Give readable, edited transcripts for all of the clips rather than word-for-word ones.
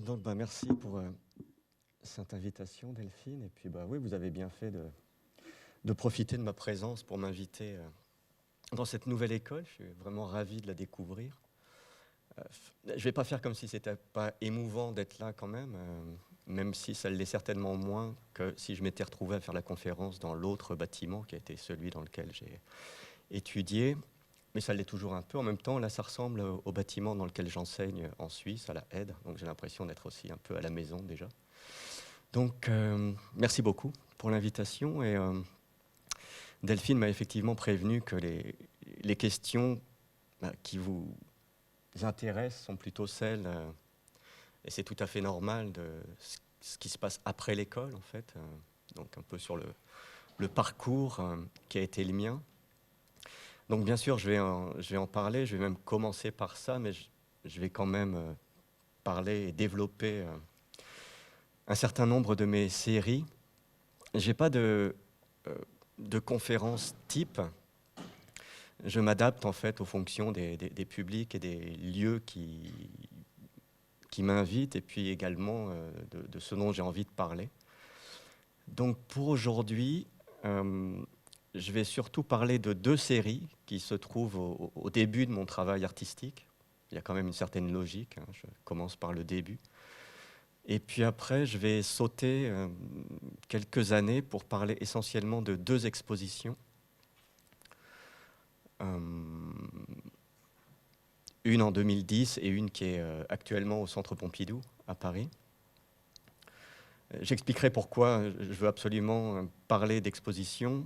Donc, merci pour cette invitation, Delphine. Et puis, oui, vous avez bien fait de profiter de ma présence pour m'inviter dans cette nouvelle école. Je suis vraiment ravi de la découvrir. Je ne vais pas faire comme si c'était pas émouvant d'être là quand même si ça l'est certainement moins que si je m'étais retrouvé à faire la conférence dans l'autre bâtiment qui a été celui dans lequel j'ai étudié. Mais ça l'est toujours un peu. En même temps, là, ça ressemble au bâtiment dans lequel j'enseigne en Suisse, à la Aide. Donc j'ai l'impression d'être aussi un peu à la maison déjà. Donc merci beaucoup pour l'invitation. Et Delphine m'a effectivement prévenu que les questions qui vous intéressent sont plutôt celles, et c'est tout à fait normal, de ce qui se passe après l'école, en fait. Donc un peu sur le parcours qui a été le mien. Donc bien sûr, je vais en parler, je vais même commencer par ça, mais je vais quand même parler et développer un certain nombre de mes séries. Je n'ai pas de conférence type. Je m'adapte en fait aux fonctions des publics et des lieux qui m'invitent, et puis également de ce dont j'ai envie de parler. Donc pour aujourd'hui, je vais surtout parler de deux séries qui se trouvent au début de mon travail artistique. Il y a quand même une certaine logique, hein. Je commence par le début. Et puis après, je vais sauter quelques années pour parler essentiellement de deux expositions. Une en 2010 et une qui est actuellement au Centre Pompidou, à Paris. J'expliquerai pourquoi je veux absolument parler d'expositions.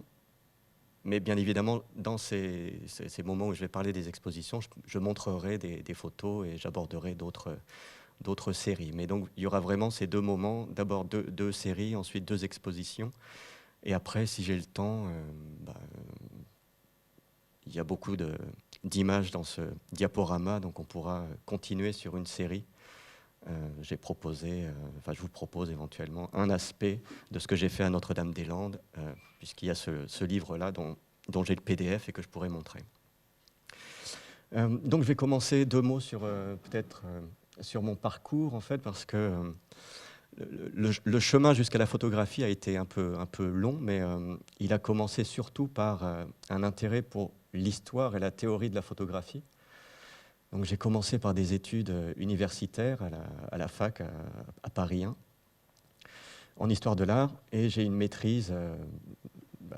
Mais bien évidemment, dans ces moments où je vais parler des expositions, je montrerai des photos et j'aborderai d'autres séries. Mais donc, il y aura vraiment ces deux moments, d'abord deux séries, ensuite deux expositions. Et après, si j'ai le temps, il y a beaucoup d'images dans ce diaporama, donc on pourra continuer sur une série. Je vous propose éventuellement un aspect de ce que j'ai fait à Notre-Dame-des-Landes, puisqu'il y a ce livre-là dont j'ai le PDF et que je pourrais montrer. Donc je vais commencer deux mots sur mon parcours, en fait, parce que le chemin jusqu'à la photographie a été un peu long, mais il a commencé surtout par un intérêt pour l'histoire et la théorie de la photographie. Donc j'ai commencé par des études universitaires à la fac à Paris 1, en histoire de l'art, et j'ai une maîtrise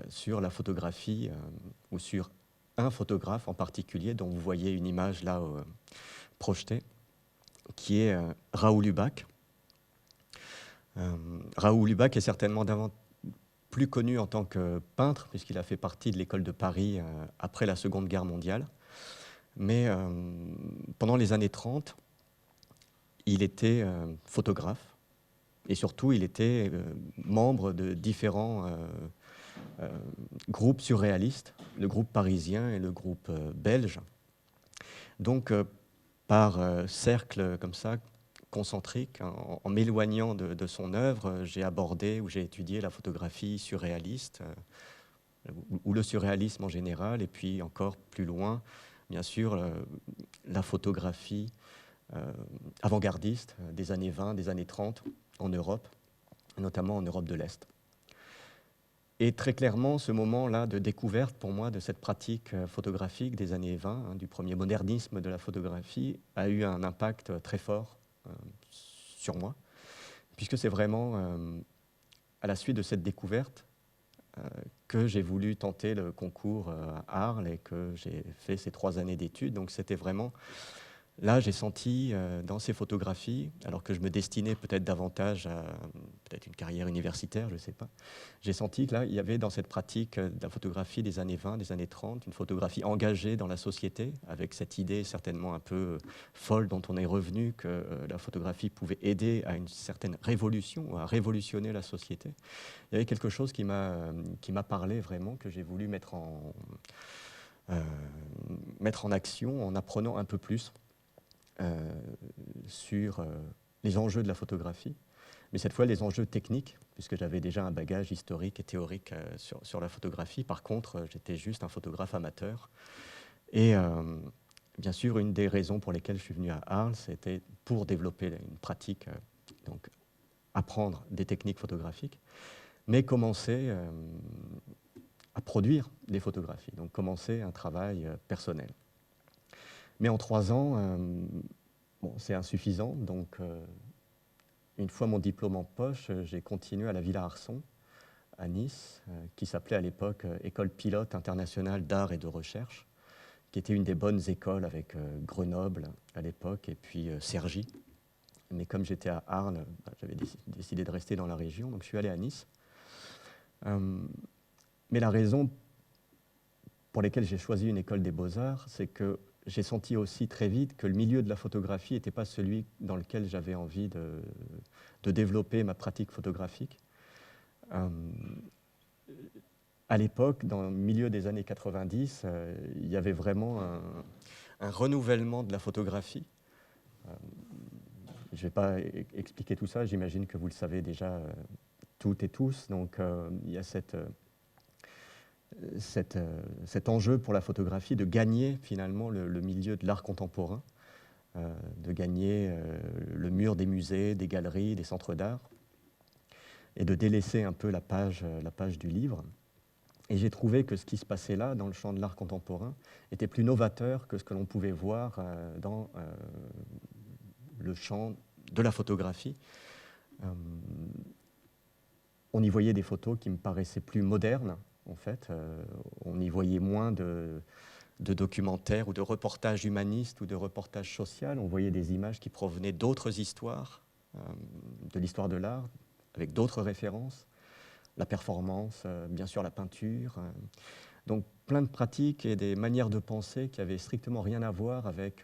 sur la photographie ou sur un photographe en particulier, dont vous voyez une image là projetée, qui est Raoul Ubach. Raoul Ubach est certainement plus connu en tant que peintre, puisqu'il a fait partie de l'école de Paris après la Seconde Guerre mondiale. Mais pendant les années 30, il était photographe, et surtout il était membre de différents groupes surréalistes, le groupe parisien et le groupe belge. Donc par cercle comme ça, concentrique, en m'éloignant de son œuvre, j'ai abordé ou j'ai étudié la photographie surréaliste, ou le surréalisme en général, et puis encore plus loin, bien sûr, la photographie avant-gardiste des années 20, des années 30 en Europe, notamment en Europe de l'Est. Et très clairement, ce moment-là de découverte pour moi de cette pratique photographique des années 20, du premier modernisme de la photographie, a eu un impact très fort sur moi, puisque c'est vraiment à la suite de cette découverte que j'ai voulu tenter le concours à Arles et que j'ai fait ces 3 années d'études. Donc c'était vraiment... Là, j'ai senti dans ces photographies, alors que je me destinais peut-être davantage à peut-être une carrière universitaire, je ne sais pas, j'ai senti que là, il y avait dans cette pratique de la photographie des années 20, des années 30, une photographie engagée dans la société, avec cette idée certainement un peu folle dont on est revenu, que la photographie pouvait aider à une certaine révolution, à révolutionner la société. Il y avait quelque chose qui m'a parlé vraiment, que j'ai voulu mettre en action en apprenant un peu plus sur les enjeux de la photographie, mais cette fois les enjeux techniques, puisque j'avais déjà un bagage historique et théorique sur la photographie. Par contre, j'étais juste un photographe amateur. Et bien sûr, une des raisons pour lesquelles je suis venu à Arles, c'était pour développer une pratique donc apprendre des techniques photographiques, mais commencer à produire des photographies, donc commencer un travail personnel. Mais en 3 ans, bon, c'est insuffisant, donc une fois mon diplôme en poche, j'ai continué à la Villa Arson, à Nice, qui s'appelait à l'époque École pilote internationale d'art et de recherche, qui était une des bonnes écoles avec Grenoble à l'époque et puis Cergy. Mais comme j'étais à Arles, j'avais décidé de rester dans la région, donc je suis allé à Nice. Mais la raison pour laquelle j'ai choisi une école des beaux-arts, c'est que j'ai senti aussi très vite que le milieu de la photographie n'était pas celui dans lequel j'avais envie de développer ma pratique photographique. À l'époque, dans le milieu des années 90, il y avait vraiment un renouvellement de la photographie. Je ne vais pas expliquer tout ça, j'imagine que vous le savez déjà toutes et tous. Donc il y a cet enjeu pour la photographie de gagner finalement le milieu de l'art contemporain, de gagner le mur des musées, des galeries, des centres d'art, et de délaisser un peu la page du livre. Et j'ai trouvé que ce qui se passait là, dans le champ de l'art contemporain, était plus novateur que ce que l'on pouvait voir dans le champ de la photographie. On y voyait des photos qui me paraissaient plus modernes, en fait. On y voyait moins de documentaires ou de reportages humanistes ou de reportages sociaux. On voyait des images qui provenaient d'autres histoires, de l'histoire de l'art, avec d'autres références. La performance, bien sûr la peinture. Donc plein de pratiques et des manières de penser qui avaient strictement rien à voir avec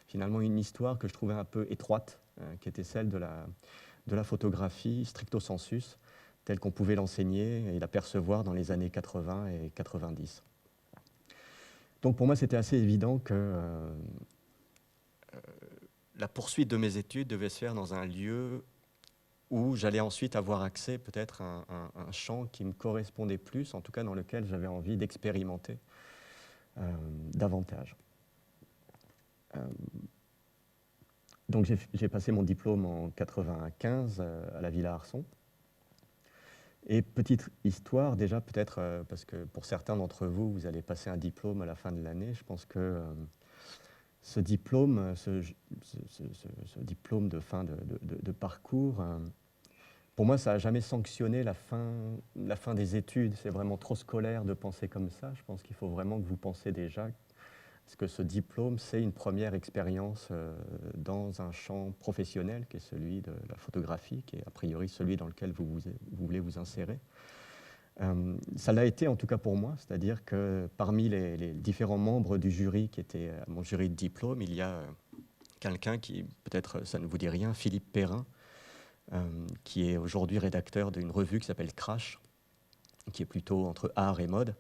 finalement une histoire que je trouvais un peu étroite, qui était celle de la photographie stricto sensus, telle qu'on pouvait l'enseigner et l'apercevoir dans les années 80 et 90. Donc pour moi, c'était assez évident que la poursuite de mes études devait se faire dans un lieu où j'allais ensuite avoir accès peut-être à un champ qui me correspondait plus, en tout cas dans lequel j'avais envie d'expérimenter davantage. Donc j'ai passé mon diplôme en 95 à la Villa Arson. Et petite histoire, déjà peut-être, parce que pour certains d'entre vous, vous allez passer un diplôme à la fin de l'année, je pense que ce diplôme, ce diplôme de fin de parcours, pour moi, ça n'a jamais sanctionné la fin des études. C'est vraiment trop scolaire de penser comme ça. Je pense qu'il faut vraiment que vous pensiez déjà que ce diplôme, c'est une première expérience dans un champ professionnel qui est celui de la photographie, qui est a priori celui dans lequel vous voulez vous insérer. Ça l'a été en tout cas pour moi, c'est-à-dire que parmi les différents membres du jury qui étaient à mon jury de diplôme, il y a quelqu'un qui, peut-être ça ne vous dit rien, Philippe Perrin, qui est aujourd'hui rédacteur d'une revue qui s'appelle Crash, qui est plutôt entre art et mode.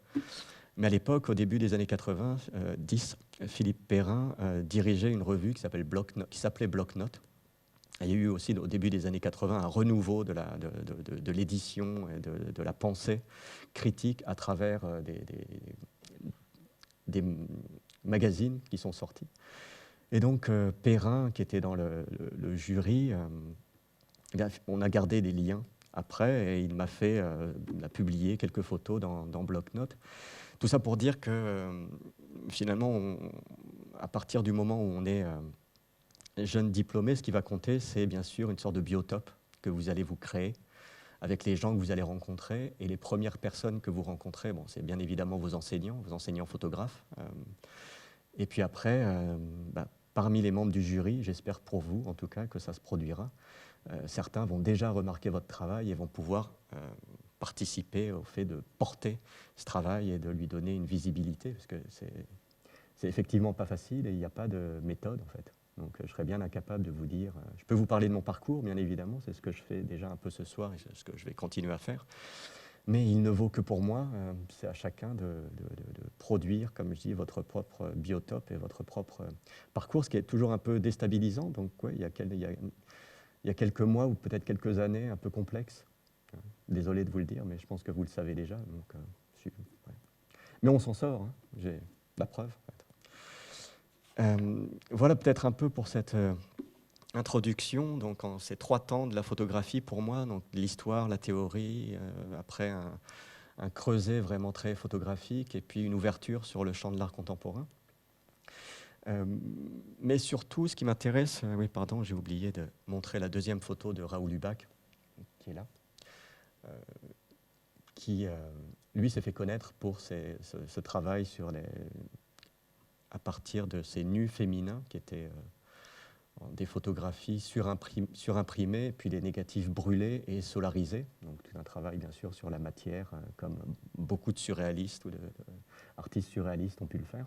Mais à l'époque, au début des années 90, Philippe Perrin dirigeait une revue qui s'appelait Bloc-Notes. Il y a eu aussi au début des années 80 un renouveau de l'édition et de la pensée critique à travers des magazines qui sont sortis. Et donc Perrin, qui était dans le jury, on a gardé des liens après et il a publié quelques photos dans Bloc-Notes. Tout ça pour dire que finalement, à partir du moment où on est jeune diplômé, ce qui va compter, c'est bien sûr une sorte de biotope que vous allez vous créer avec les gens que vous allez rencontrer. Et les premières personnes que vous rencontrez, bon, c'est bien évidemment vos enseignants photographes. Et puis après, parmi les membres du jury, j'espère pour vous en tout cas que ça se produira. Certains vont déjà remarquer votre travail et vont pouvoir participer au fait de porter ce travail et de lui donner une visibilité, parce que c'est effectivement pas facile et il n'y a pas de méthode en fait. Donc je serais bien incapable de vous dire, je peux vous parler de mon parcours bien évidemment, c'est ce que je fais déjà un peu ce soir et c'est ce que je vais continuer à faire, mais il ne vaut que pour moi, c'est à chacun de produire, comme je dis, votre propre biotope et votre propre parcours, ce qui est toujours un peu déstabilisant, donc ouais, il y a quelques mois ou peut-être quelques années un peu complexes. Désolé de vous le dire, mais je pense que vous le savez déjà. Donc, ouais. Mais on s'en sort, hein. J'ai la preuve. En fait. Voilà peut-être un peu pour cette introduction donc, en ces 3 temps de la photographie pour moi, donc l'histoire, la théorie, après un creuset vraiment très photographique et puis une ouverture sur le champ de l'art contemporain. Mais surtout, ce qui m'intéresse, oui, pardon, j'ai oublié de montrer la deuxième photo de Raoul Hubac, qui est là, qui, lui, s'est fait connaître pour ce travail à partir de ces nus féminins qui étaient des photographies surimprimées, puis des négatifs brûlés et solarisés. Donc un travail bien sûr sur la matière, comme beaucoup de surréalistes ou d'artistes surréalistes ont pu le faire.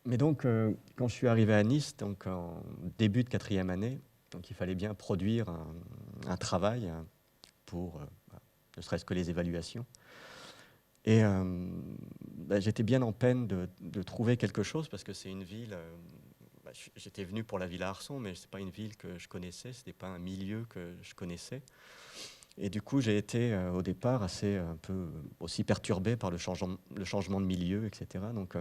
Mais donc, quand je suis arrivé à Nice, donc en début de 4e année, donc il fallait bien produire un travail pour ne serait-ce que les évaluations. Et j'étais bien en peine de trouver quelque chose parce que c'est une ville. J'étais venu pour la Villa Arson, mais ce n'est pas une ville que je connaissais, ce n'était pas un milieu que je connaissais. Et du coup, j'ai été au départ assez un peu aussi perturbé par le changement de milieu, etc. Donc,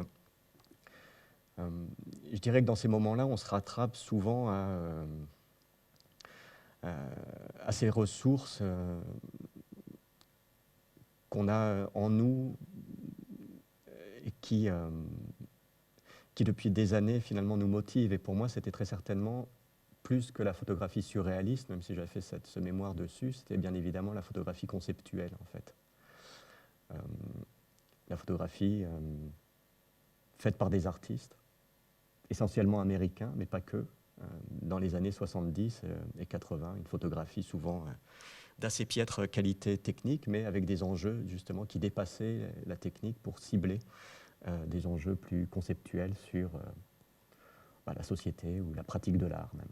je dirais que dans ces moments-là, on se rattrape souvent à ces ressources qu'on a en nous et qui depuis des années finalement nous motivent. Et pour moi, c'était très certainement plus que la photographie surréaliste, même si j'avais fait ce mémoire dessus, c'était bien évidemment la photographie conceptuelle en fait. La photographie faite par des artistes, essentiellement américains, mais pas que, dans les années 70 et 80, une photographie souvent d'assez piètre qualité technique, mais avec des enjeux justement qui dépassaient la technique pour cibler des enjeux plus conceptuels sur la société ou la pratique de l'art même.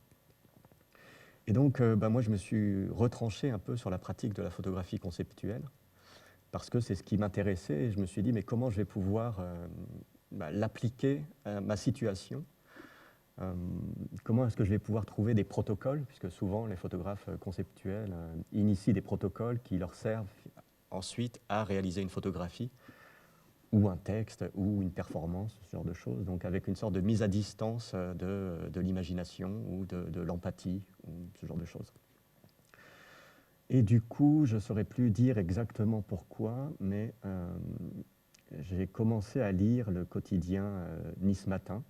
Et donc, moi, je me suis retranché un peu sur la pratique de la photographie conceptuelle, parce que c'est ce qui m'intéressait, et je me suis dit, mais comment je vais pouvoir l'appliquer à ma situation? Comment est-ce que je vais pouvoir trouver des protocoles, puisque souvent les photographes conceptuels initient des protocoles qui leur servent ensuite à réaliser une photographie, ou un texte, ou une performance, ce genre de choses, donc avec une sorte de mise à distance de l'imagination ou de l'empathie, ou ce genre de choses. Et du coup, je ne saurais plus dire exactement pourquoi, mais j'ai commencé à lire le quotidien Nice Matin,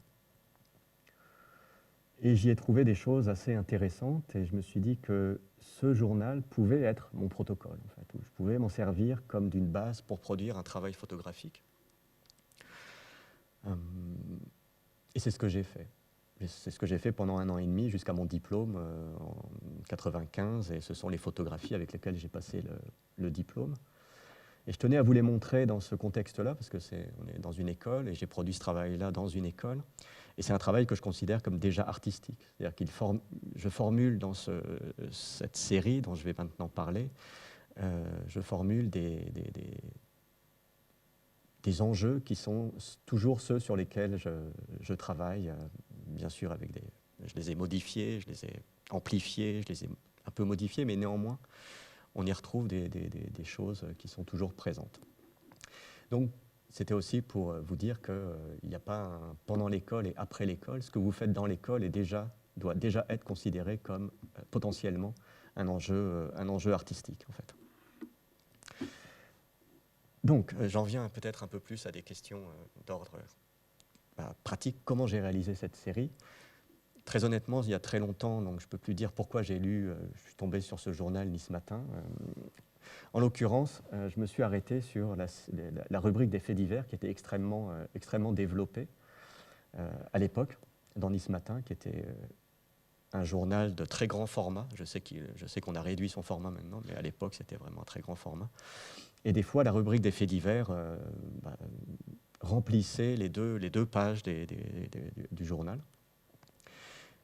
et j'y ai trouvé des choses assez intéressantes, et je me suis dit que ce journal pouvait être mon protocole, en fait, où je pouvais m'en servir comme d'une base pour produire un travail photographique. Et c'est ce que j'ai fait. C'est ce que j'ai fait pendant 1 an et demi jusqu'à mon diplôme en 95, et ce sont les photographies avec lesquelles j'ai passé le diplôme. Et je tenais à vous les montrer dans ce contexte-là, parce qu'on est dans une école, et j'ai produit ce travail-là dans une école. Et c'est un travail que je considère comme déjà artistique. C'est-à-dire que je formule dans cette série dont je vais maintenant parler, je formule des enjeux qui sont toujours ceux sur lesquels je travaille, bien sûr je les ai modifiés, je les ai amplifiés, je les ai un peu modifiés, mais néanmoins, on y retrouve des choses qui sont toujours présentes. Donc, c'était aussi pour vous dire qu'il n'y a pas pendant l'école et après l'école. Ce que vous faites dans l'école doit déjà être considéré comme potentiellement un enjeu artistique, en fait. Donc, j'en viens peut-être un peu plus à des questions d'ordre pratique. Comment j'ai réalisé cette série? Très honnêtement, il y a très longtemps, donc je ne peux plus dire pourquoi je suis tombé sur ce journal Nice Matin. En l'occurrence, je me suis arrêté sur la rubrique des faits divers qui était extrêmement développée à l'époque, dans Nice Matin, qui était un journal de très grand format. Je sais qu'on a réduit son format maintenant, mais à l'époque, c'était vraiment un très grand format. Et des fois, la rubrique des faits divers remplissait les deux pages du journal.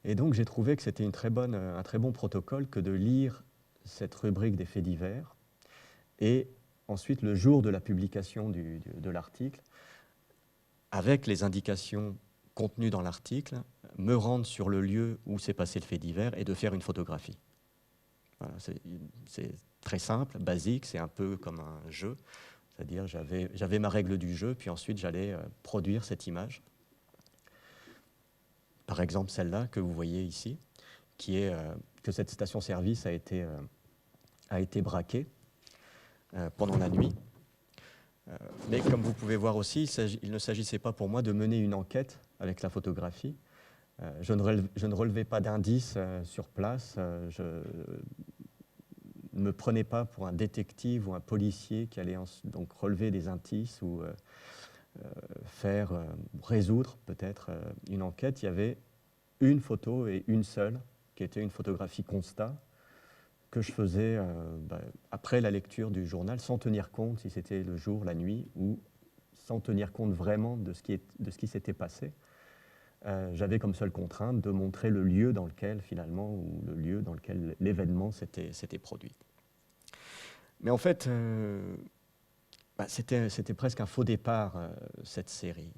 Et donc, j'ai trouvé que c'était un très bon protocole que de lire cette rubrique des faits divers et ensuite, le jour de la publication de l'article, avec les indications contenues dans l'article, me rendre sur le lieu où s'est passé le fait divers et de faire une photographie. Voilà, c'est très simple, basique, c'est un peu comme un jeu. C'est-à-dire, j'avais ma règle du jeu, puis ensuite, j'allais produire cette image. Par exemple, celle-là que vous voyez ici, qui est que cette station-service a été braquée pendant la nuit. Mais comme vous pouvez voir aussi, il ne s'agissait pas pour moi de mener une enquête avec la photographie. Je ne relevais pas d'indices sur place. Je ne me prenais pas pour un détective ou un policier qui allait donc relever des indices ou résoudre peut-être une enquête. Il y avait une photo et une seule, qui était une photographie constat, que je faisais après la lecture du journal, sans tenir compte si c'était le jour, la nuit, ou sans tenir compte vraiment de ce qui s'était passé. J'avais comme seule contrainte de montrer le lieu dans lequel, finalement, ou le lieu dans lequel l'événement s'était produit. Mais en fait, c'était presque un faux départ, cette série.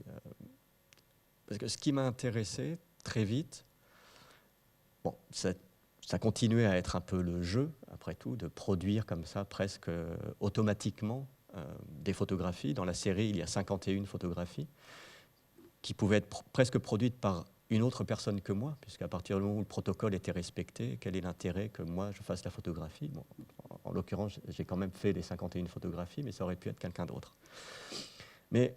Parce que ce qui m'a intéressé, très vite, bon, ça continuait à être un peu le jeu, après tout, de produire comme ça, presque automatiquement, des photographies. Dans la série, il y a 51 photographies qui pouvaient être presque produites par une autre personne que moi, puisqu'à partir du moment où le protocole était respecté, quel est l'intérêt que moi je fasse la photographie? Bon, en l'occurrence, j'ai quand même fait les 51 photographies, mais ça aurait pu être quelqu'un d'autre. Mais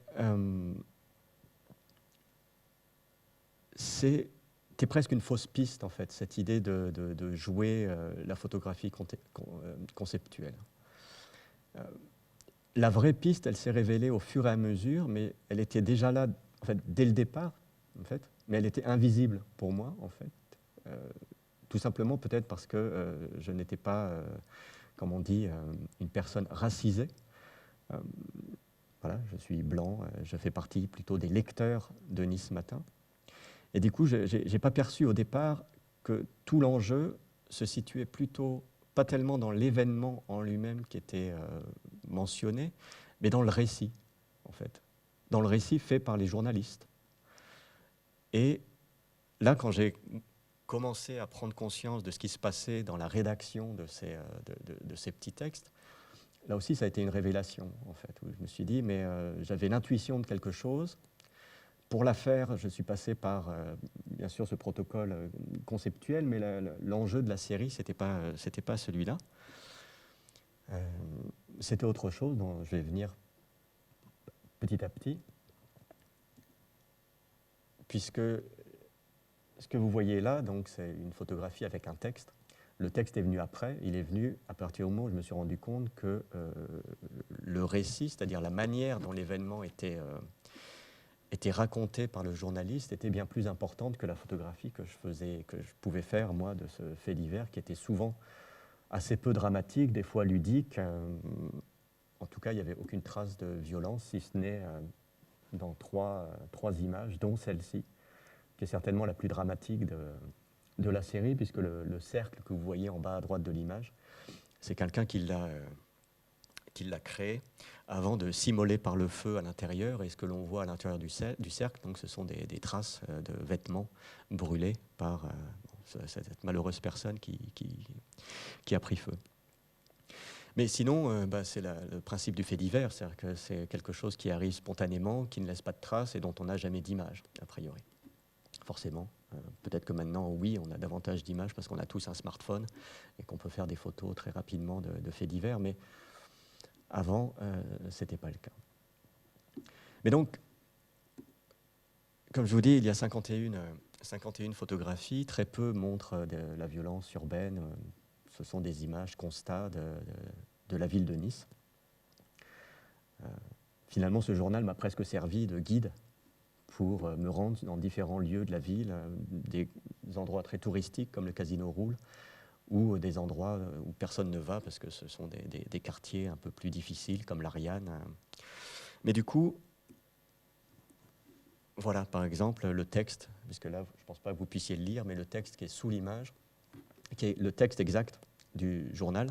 c'était presque une fausse piste, en fait, cette idée de jouer la photographie conceptuelle. La vraie piste, elle s'est révélée au fur et à mesure, mais elle était déjà là, en fait, dès le départ, en fait, mais elle était invisible pour moi, en fait. Tout simplement peut-être parce que je n'étais pas, comme on dit, une personne racisée. Voilà, je suis blanc, je fais partie plutôt des lecteurs de Nice Matin. Et du coup, je n'ai pas perçu au départ que tout l'enjeu se situait plutôt, pas tellement dans l'événement en lui-même qui était mentionné, mais dans le récit, en fait. Dans le récit fait par les journalistes. Et là, quand j'ai commencé à prendre conscience de ce qui se passait dans la rédaction de ces petits textes, là aussi, ça a été une révélation, en fait, où je me suis dit, mais j'avais l'intuition de quelque chose. Pour la faire, je suis passé par, bien sûr, ce protocole conceptuel, mais l'enjeu de la série, c'était pas celui-là. C'était autre chose dont je vais venir petit à petit, puisque ce que vous voyez là, donc, c'est une photographie avec un texte. Le texte est venu après, il est venu à partir du moment où je me suis rendu compte que le récit, c'est-à-dire la manière dont l'événement était raconté par le journaliste, était bien plus importante que la photographie que je pouvais faire, moi, de ce fait divers, qui était souvent assez peu dramatique, des fois ludique. En tout cas, il n'y avait aucune trace de violence, si ce n'est dans trois images, dont celle-ci, qui est certainement la plus dramatique de la série, puisque le cercle que vous voyez en bas à droite de l'image, c'est quelqu'un qui l'a créé avant de s'immoler par le feu à l'intérieur. Et ce que l'on voit à l'intérieur du cercle, donc, ce sont des traces de vêtements brûlés par cette malheureuse personne qui a pris feu. Mais sinon, c'est le principe du fait divers, c'est-à-dire que c'est quelque chose qui arrive spontanément, qui ne laisse pas de traces et dont on n'a jamais d'image, a priori. Forcément. Peut-être que maintenant, oui, on a davantage d'images parce qu'on a tous un smartphone et qu'on peut faire des photos très rapidement de faits divers, mais avant, ce n'était pas le cas. Mais donc, comme je vous dis, il y a 51 photographies, très peu montrent de la violence urbaine. Ce sont des images, constats de la ville de Nice. Finalement, ce journal m'a presque servi de guide pour me rendre dans différents lieux de la ville, des endroits très touristiques comme le Casino Roule, ou des endroits où personne ne va parce que ce sont des quartiers un peu plus difficiles comme l'Ariane. Mais du coup, voilà, par exemple, le texte, puisque là, je ne pense pas que vous puissiez le lire, mais le texte qui est sous l'image, qui est le texte exact du journal,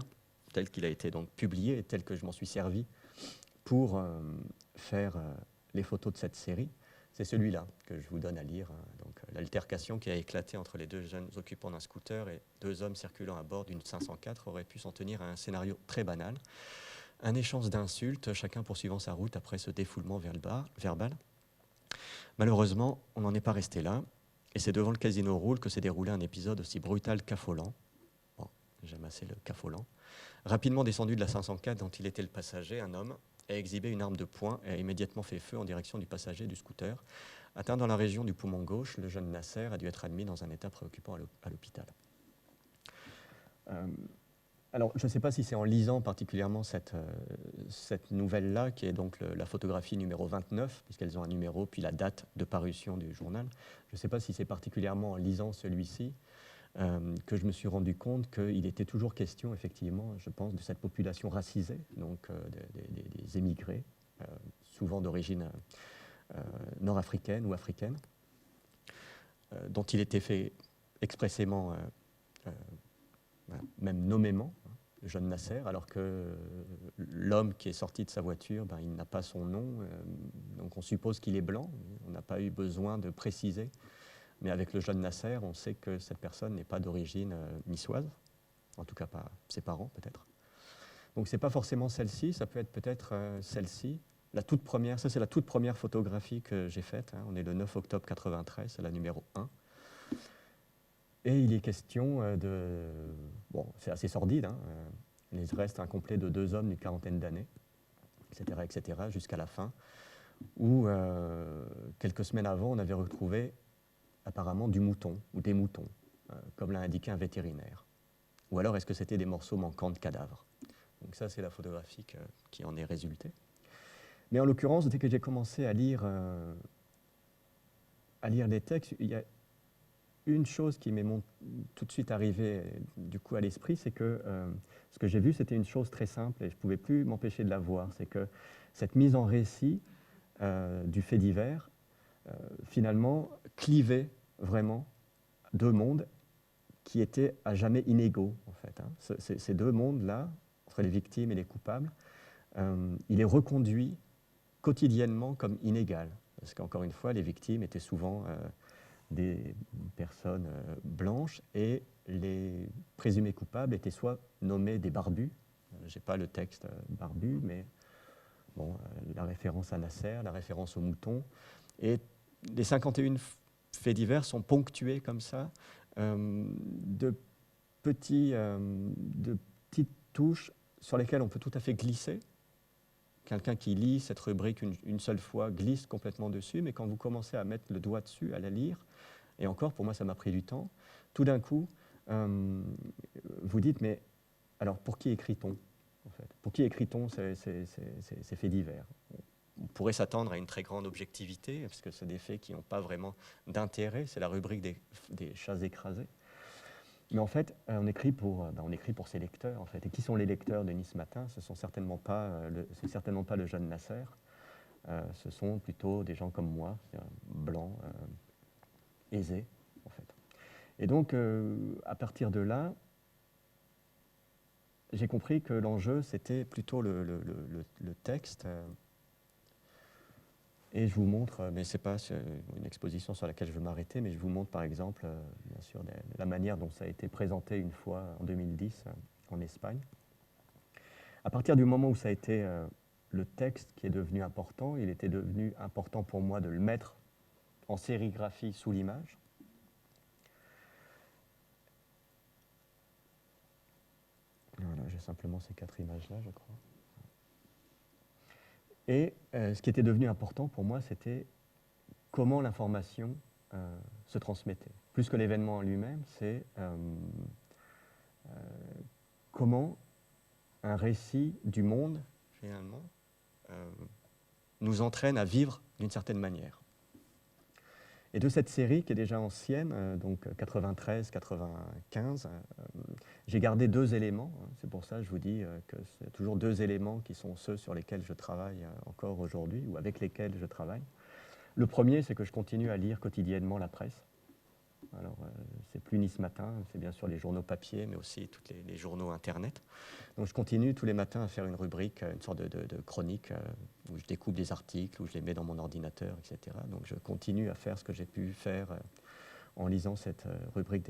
tel qu'il a été donc publié et tel que je m'en suis servi pour faire les photos de cette série, c'est celui-là que je vous donne à lire. Donc, l'altercation qui a éclaté entre les deux jeunes occupants d'un scooter et deux hommes circulant à bord d'une 504 aurait pu s'en tenir à un scénario très banal. Un échange d'insultes, chacun poursuivant sa route après ce défoulement verbal. Malheureusement, on n'en est pas resté là. Et c'est devant le Casino Roule que s'est déroulé un épisode aussi brutal qu'affolant. Bon, j'aime assez le qu'affolant. Rapidement descendu de la 504 dont il était le passager, un homme a exhibé une arme de poing et a immédiatement fait feu en direction du passager du scooter. Atteint dans la région du poumon gauche, le jeune Nasser a dû être admis dans un état préoccupant à l'hôpital. Alors, je ne sais pas si c'est en lisant particulièrement cette nouvelle-là, qui est donc la photographie numéro 29, puisqu'elles ont un numéro, puis la date de parution du journal. Je ne sais pas si c'est particulièrement en lisant celui-ci que je me suis rendu compte qu'il était toujours question, effectivement, je pense, de cette population racisée, donc des émigrés, souvent d'origine nord-africaine ou africaine, dont il était fait expressément, même nommément, le jeune Nasser, alors que l'homme qui est sorti de sa voiture, il n'a pas son nom, donc on suppose qu'il est blanc, on n'a pas eu besoin de préciser. Mais avec le jeune Nasser, on sait que cette personne n'est pas d'origine niçoise, en tout cas pas ses parents peut-être. Donc ce n'est pas forcément celle-ci, ça peut être peut-être celle-ci. La toute première, ça c'est la toute première photographie que j'ai faite, on est le 9 octobre 93, c'est la numéro 1. Et il est question de... Bon, c'est assez sordide, il reste un complet de 2 hommes d'une quarantaine d'années, etc., jusqu'à la fin, où quelques semaines avant, on avait retrouvé apparemment du mouton ou des moutons, comme l'a indiqué un vétérinaire. Ou alors est-ce que c'était des morceaux manquants de cadavres? Donc ça, c'est la photographie qui en est résultée. Mais en l'occurrence, dès que j'ai commencé à lire les textes, il y a une chose qui m'est tout de suite arrivée du coup à l'esprit, c'est que ce que j'ai vu, c'était une chose très simple et je ne pouvais plus m'empêcher de la voir, c'est que cette mise en récit du fait divers, finalement, clivait vraiment 2 mondes qui étaient à jamais inégaux, en fait. Ces 2 mondes-là, entre les victimes et les coupables, il est reconduit quotidiennement comme inégal. Parce qu'encore une fois, les victimes étaient souvent des personnes blanches et les présumés coupables étaient soit nommés des barbus, je n'ai pas le texte barbu, mais bon, la référence à Nasser, la référence aux moutons, et les 51 faits divers sont ponctués comme ça de petites touches sur lesquelles on peut tout à fait glisser. Quelqu'un qui lit cette rubrique une seule fois glisse complètement dessus, mais quand vous commencez à mettre le doigt dessus, à la lire, et encore, pour moi, ça m'a pris du temps, tout d'un coup, vous dites, mais alors pour qui écrit-on, en fait? Pour qui écrit-on ces faits divers? On pourrait s'attendre à une très grande objectivité, parce que c'est des faits qui n'ont pas vraiment d'intérêt, c'est la rubrique des chats écrasés. Mais en fait, on écrit pour ses lecteurs, en fait. Et qui sont les lecteurs de Nice Matin? Ce sont certainement pas le jeune Nasser, ce sont plutôt des gens comme moi, blancs, aisés, en fait. Et donc, à partir de là, j'ai compris que l'enjeu, c'était plutôt le texte. Et je vous montre, mais ce n'est pas une exposition sur laquelle je veux m'arrêter, mais je vous montre par exemple, bien sûr, la manière dont ça a été présenté une fois en 2010 en Espagne. À partir du moment où ça a été le texte qui est devenu important, il était devenu important pour moi de le mettre en sérigraphie sous l'image. Voilà, j'ai simplement ces 4 images-là, je crois. Et ce qui était devenu important pour moi, c'était comment l'information se transmettait. Plus que l'événement en lui-même, c'est comment un récit du monde, finalement, nous entraîne à vivre d'une certaine manière. Et de cette série, qui est déjà ancienne, donc 93-95, j'ai gardé 2 éléments. C'est pour ça que je vous dis que c'est toujours 2 éléments qui sont ceux sur lesquels je travaille encore aujourd'hui, ou avec lesquels je travaille. Le premier, c'est que je continue à lire quotidiennement la presse. Alors, c'est plus Nice Matin, c'est bien sûr les journaux papier, mais aussi tous les journaux Internet. Donc, je continue tous les matins à faire une rubrique, une sorte de chronique, où je découpe des articles, où je les mets dans mon ordinateur, etc. Donc, je continue à faire ce que j'ai pu faire en lisant cette rubrique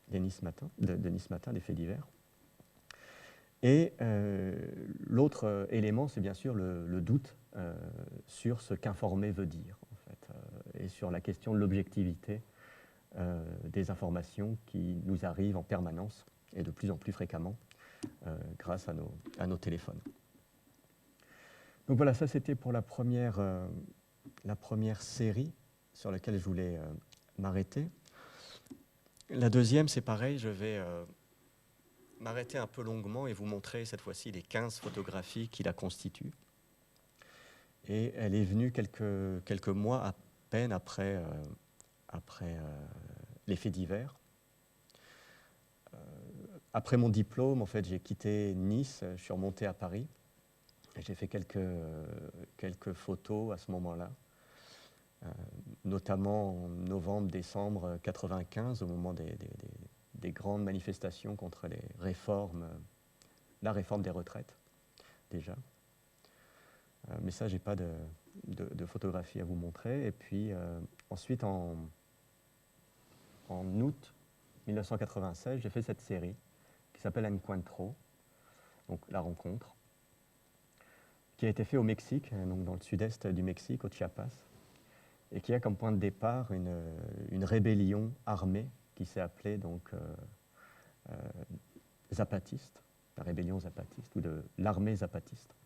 de Nice Matin, des faits divers. Et l'autre élément, c'est bien sûr le doute sur ce qu'informer veut dire, en fait, et sur la question de l'objectivité des informations qui nous arrivent en permanence et de plus en plus fréquemment grâce à nos téléphones. Donc voilà, ça c'était pour la première série sur laquelle je voulais m'arrêter. La deuxième, c'est pareil, je vais m'arrêter un peu longuement et vous montrer cette fois-ci les 15 photographies qui la constituent. Et elle est venue quelques mois à peine après les faits divers. Après mon diplôme, en fait, j'ai quitté Nice, je suis remonté à Paris. J'ai fait quelques photos à ce moment-là, notamment en novembre-décembre 1995, au moment des grandes manifestations contre la réforme des retraites, déjà. Mais ça, je n'ai pas de photographie à vous montrer. Et puis ensuite, en août 1996, j'ai fait cette série qui s'appelle Encuentro, donc la rencontre, qui a été fait au Mexique, donc dans le sud-est du Mexique, au Chiapas, et qui a comme point de départ une rébellion armée qui s'est appelée donc zapatiste, la rébellion zapatiste, ou de l'armée zapatiste.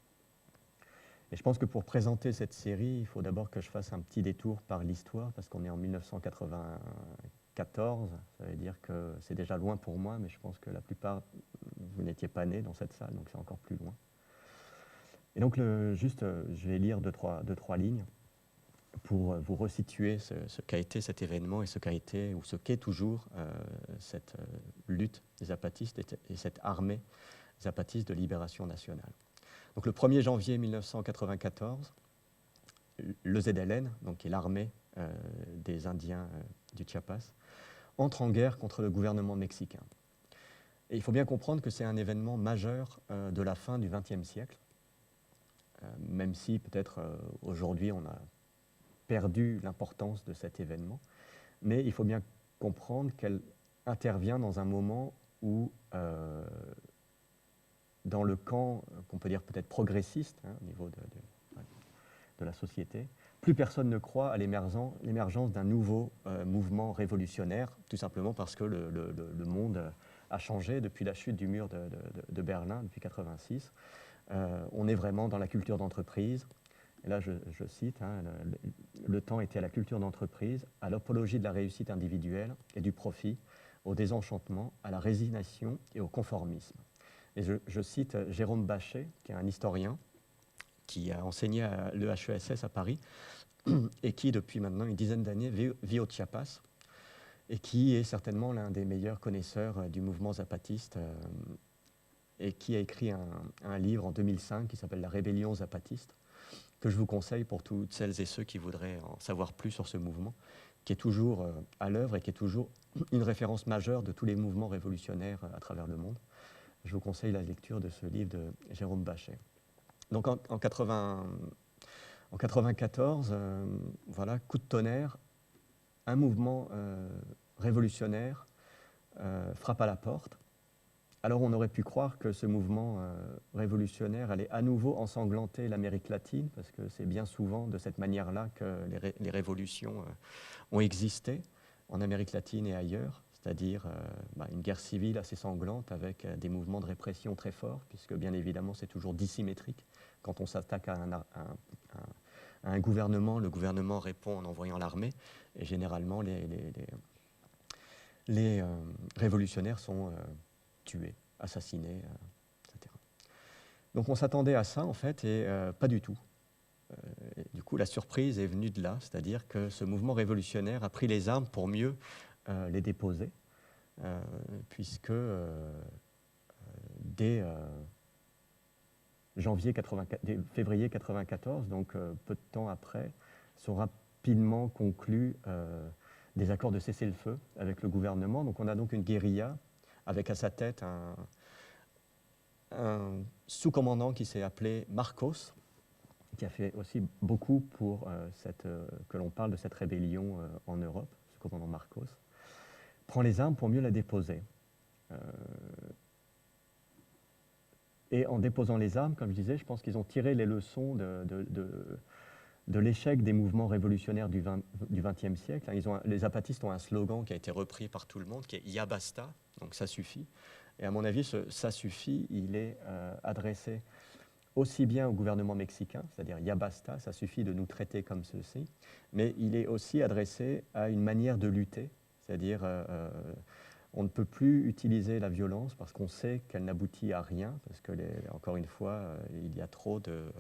Et je pense que pour présenter cette série, il faut d'abord que je fasse un petit détour par l'histoire, parce qu'on est en 1994, ça veut dire que c'est déjà loin pour moi, mais je pense que la plupart, vous n'étiez pas nés dans cette salle, donc c'est encore plus loin. Et donc, je vais lire deux, trois lignes pour vous resituer ce qu'a été cet événement et ce qu'a été, ou ce qu'est toujours, cette lutte des zapatistes et cette armée zapatiste de libération nationale. Donc, le 1er janvier 1994, le ZLN, donc, qui est l'armée des Indiens du Chiapas, entre en guerre contre le gouvernement mexicain. Et il faut bien comprendre que c'est un événement majeur de la fin du XXe siècle, même si peut-être aujourd'hui on a perdu l'importance de cet événement, mais il faut bien comprendre qu'elle intervient dans un moment où, dans le camp qu'on peut dire peut-être progressiste, au niveau de la société, plus personne ne croit à l'émergence d'un nouveau mouvement révolutionnaire, tout simplement parce que le monde a changé depuis la chute du mur de Berlin, depuis 1986. On est vraiment dans la culture d'entreprise. Et là, je cite, le temps était à la culture d'entreprise, à l'apologie de la réussite individuelle et du profit, au désenchantement, à la résignation et au conformisme. Et je cite Jérôme Bachet, qui est un historien, qui a enseigné à l'EHESS à Paris, et qui, depuis maintenant une dizaine d'années, vit au Chiapas, et qui est certainement l'un des meilleurs connaisseurs du mouvement zapatiste, et qui a écrit un livre en 2005 qui s'appelle « La rébellion zapatiste », que je vous conseille pour toutes celles et ceux qui voudraient en savoir plus sur ce mouvement, qui est toujours à l'œuvre et qui est toujours une référence majeure de tous les mouvements révolutionnaires à travers le monde. Je vous conseille la lecture de ce livre de Jérôme Bachet. Donc en 1994, voilà, coup de tonnerre, un mouvement révolutionnaire frappe à la porte. Alors on aurait pu croire que ce mouvement révolutionnaire allait à nouveau ensanglanter l'Amérique latine, parce que c'est bien souvent de cette manière-là que les révolutions ont existé en Amérique latine et ailleurs, c'est-à-dire une guerre civile assez sanglante avec des mouvements de répression très forts, puisque bien évidemment c'est toujours dissymétrique. Quand on s'attaque à un gouvernement, le gouvernement répond en envoyant l'armée, et généralement les révolutionnaires sont tués, assassinés, etc. Donc on s'attendait à ça en fait, et pas du tout. Du coup, la surprise est venue de là, c'est-à-dire que ce mouvement révolutionnaire a pris les armes pour mieux les déposer, puisque dès février 1994, donc peu de temps après, sont rapidement conclus des accords de cessez-le-feu avec le gouvernement. Donc on a donc une guérilla avec à sa tête un sous-commandant qui s'est appelé Marcos, qui a fait aussi beaucoup pour que l'on parle de cette rébellion en Europe. Ce commandant Marcos prend les armes pour mieux la déposer. Et en déposant les armes, comme je disais, je pense qu'ils ont tiré les leçons de l'échec des mouvements révolutionnaires du XXe siècle. Les zapatistes ont un slogan qui a été repris par tout le monde, qui est « Ya basta », donc ça suffit. Et à mon avis, ce « ça suffit », il est adressé aussi bien au gouvernement mexicain, c'est-à-dire « Ya basta », ça suffit de nous traiter comme ceci, mais il est aussi adressé à une manière de lutter, c'est-à-dire on ne peut plus utiliser la violence parce qu'on sait qu'elle n'aboutit à rien, parce que, encore une fois, il y a trop de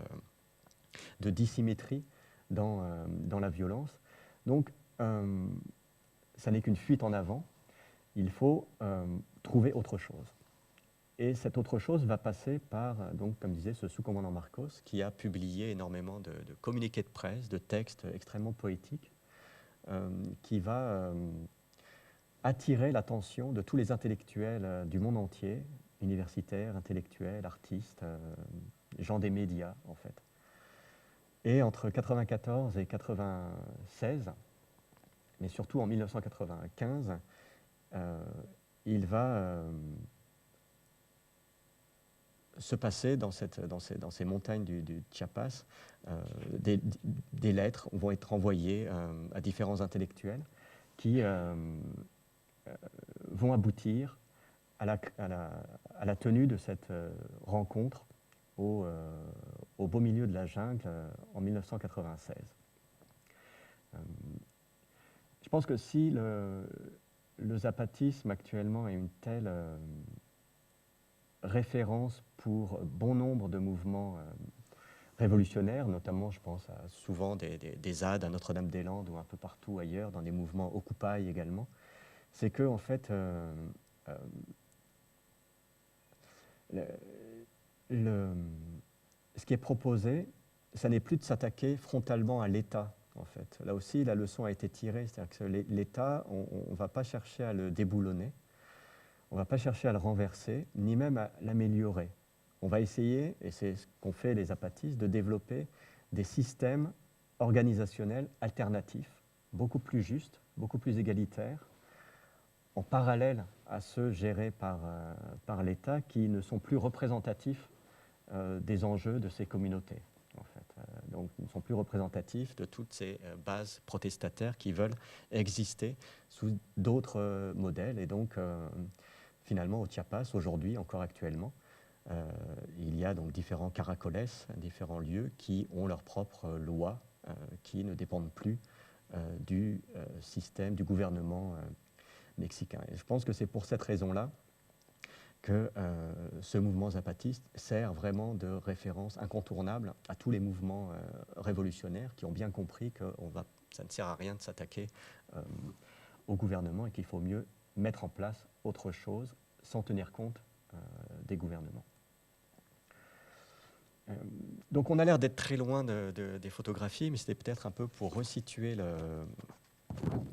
dissymétrie dans la violence. Donc, ça n'est qu'une fuite en avant. Il faut trouver autre chose. Et cette autre chose va passer par, donc, comme disait ce sous-commandant Marcos, qui a publié énormément de communiqués de presse, de textes extrêmement poétiques, qui va attirer l'attention de tous les intellectuels du monde entier, universitaires, intellectuels, artistes, gens des médias, en fait. Et entre 1994 et 1996, mais surtout en 1995, il va se passer dans ces montagnes du Chiapas, des lettres vont être envoyées à différents intellectuels qui vont aboutir à la tenue de cette rencontre au beau milieu de la jungle en 1996. Je pense que si le zapatisme actuellement est une telle référence pour bon nombre de mouvements révolutionnaires, notamment je pense souvent des ZAD à Notre-Dame-des-Landes ou un peu partout ailleurs, dans des mouvements Occupy également, c'est que en fait ce qui est proposé, ça n'est plus de s'attaquer frontalement à l'État, en fait. Là aussi, la leçon a été tirée, c'est-à-dire que l'État, on ne va pas chercher à le déboulonner, on ne va pas chercher à le renverser, ni même à l'améliorer. On va essayer, et c'est ce qu'ont fait les zapatistes, de développer des systèmes organisationnels alternatifs, beaucoup plus justes, beaucoup plus égalitaires, en parallèle à ceux gérés par l'État, qui ne sont plus représentatifs des enjeux de ces communautés, en fait. Donc, ils ne sont plus représentatifs de toutes ces bases protestataires qui veulent exister sous d'autres modèles. Et donc, finalement, au Chiapas, aujourd'hui, encore actuellement, il y a donc différents caracoles, différents lieux qui ont leurs propres lois, qui ne dépendent plus du système, du gouvernement mexicain. Et je pense que c'est pour cette raison-là que ce mouvement zapatiste sert vraiment de référence incontournable à tous les mouvements révolutionnaires qui ont bien compris que ça ne sert à rien de s'attaquer au gouvernement et qu'il faut mieux mettre en place autre chose sans tenir compte des gouvernements. Donc on a l'air d'être très loin des photographies, mais c'était peut-être un peu pour resituer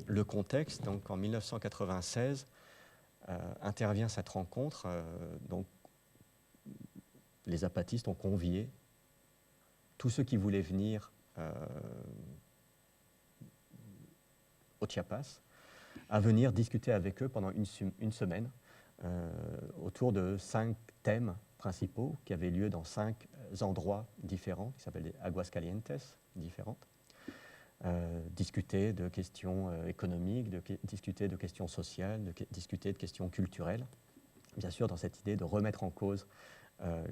le contexte. Donc en 1996, intervient cette rencontre. Donc, les zapatistes ont convié tous ceux qui voulaient venir au Chiapas à venir discuter avec eux pendant une semaine autour de 5 thèmes principaux qui avaient lieu dans 5 endroits différents, qui s'appellent des Aguascalientes différentes. Discuter de questions économiques, discuter de questions sociales, discuter de questions culturelles, bien sûr dans cette idée de remettre en cause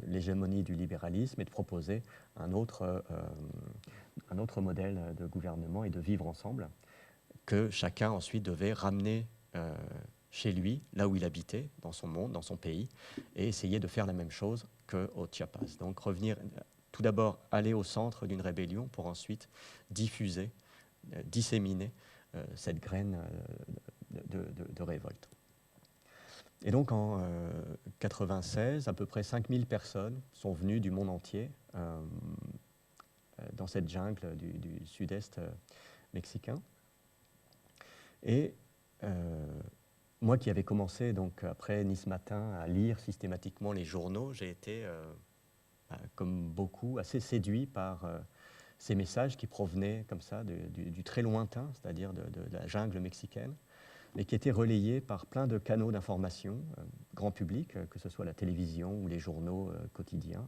l'hégémonie du libéralisme et de proposer un autre modèle de gouvernement et de vivre ensemble, que chacun ensuite devait ramener chez lui, là où il habitait, dans son monde, dans son pays, et essayer de faire la même chose qu'au Chiapas. Donc revenir, tout d'abord aller au centre d'une rébellion pour ensuite diffuser, disséminer cette graine de révolte. Et donc en 1996, à peu près 5000 personnes sont venues du monde entier dans cette jungle du sud-est mexicain. Et moi qui avais commencé, donc, après Nice Matin, à lire systématiquement les journaux, j'ai été, comme beaucoup, assez séduit par ces messages qui provenaient comme ça du très lointain, c'est-à-dire de la jungle mexicaine, mais qui étaient relayés par plein de canaux d'information, grand public, que ce soit la télévision ou les journaux quotidiens,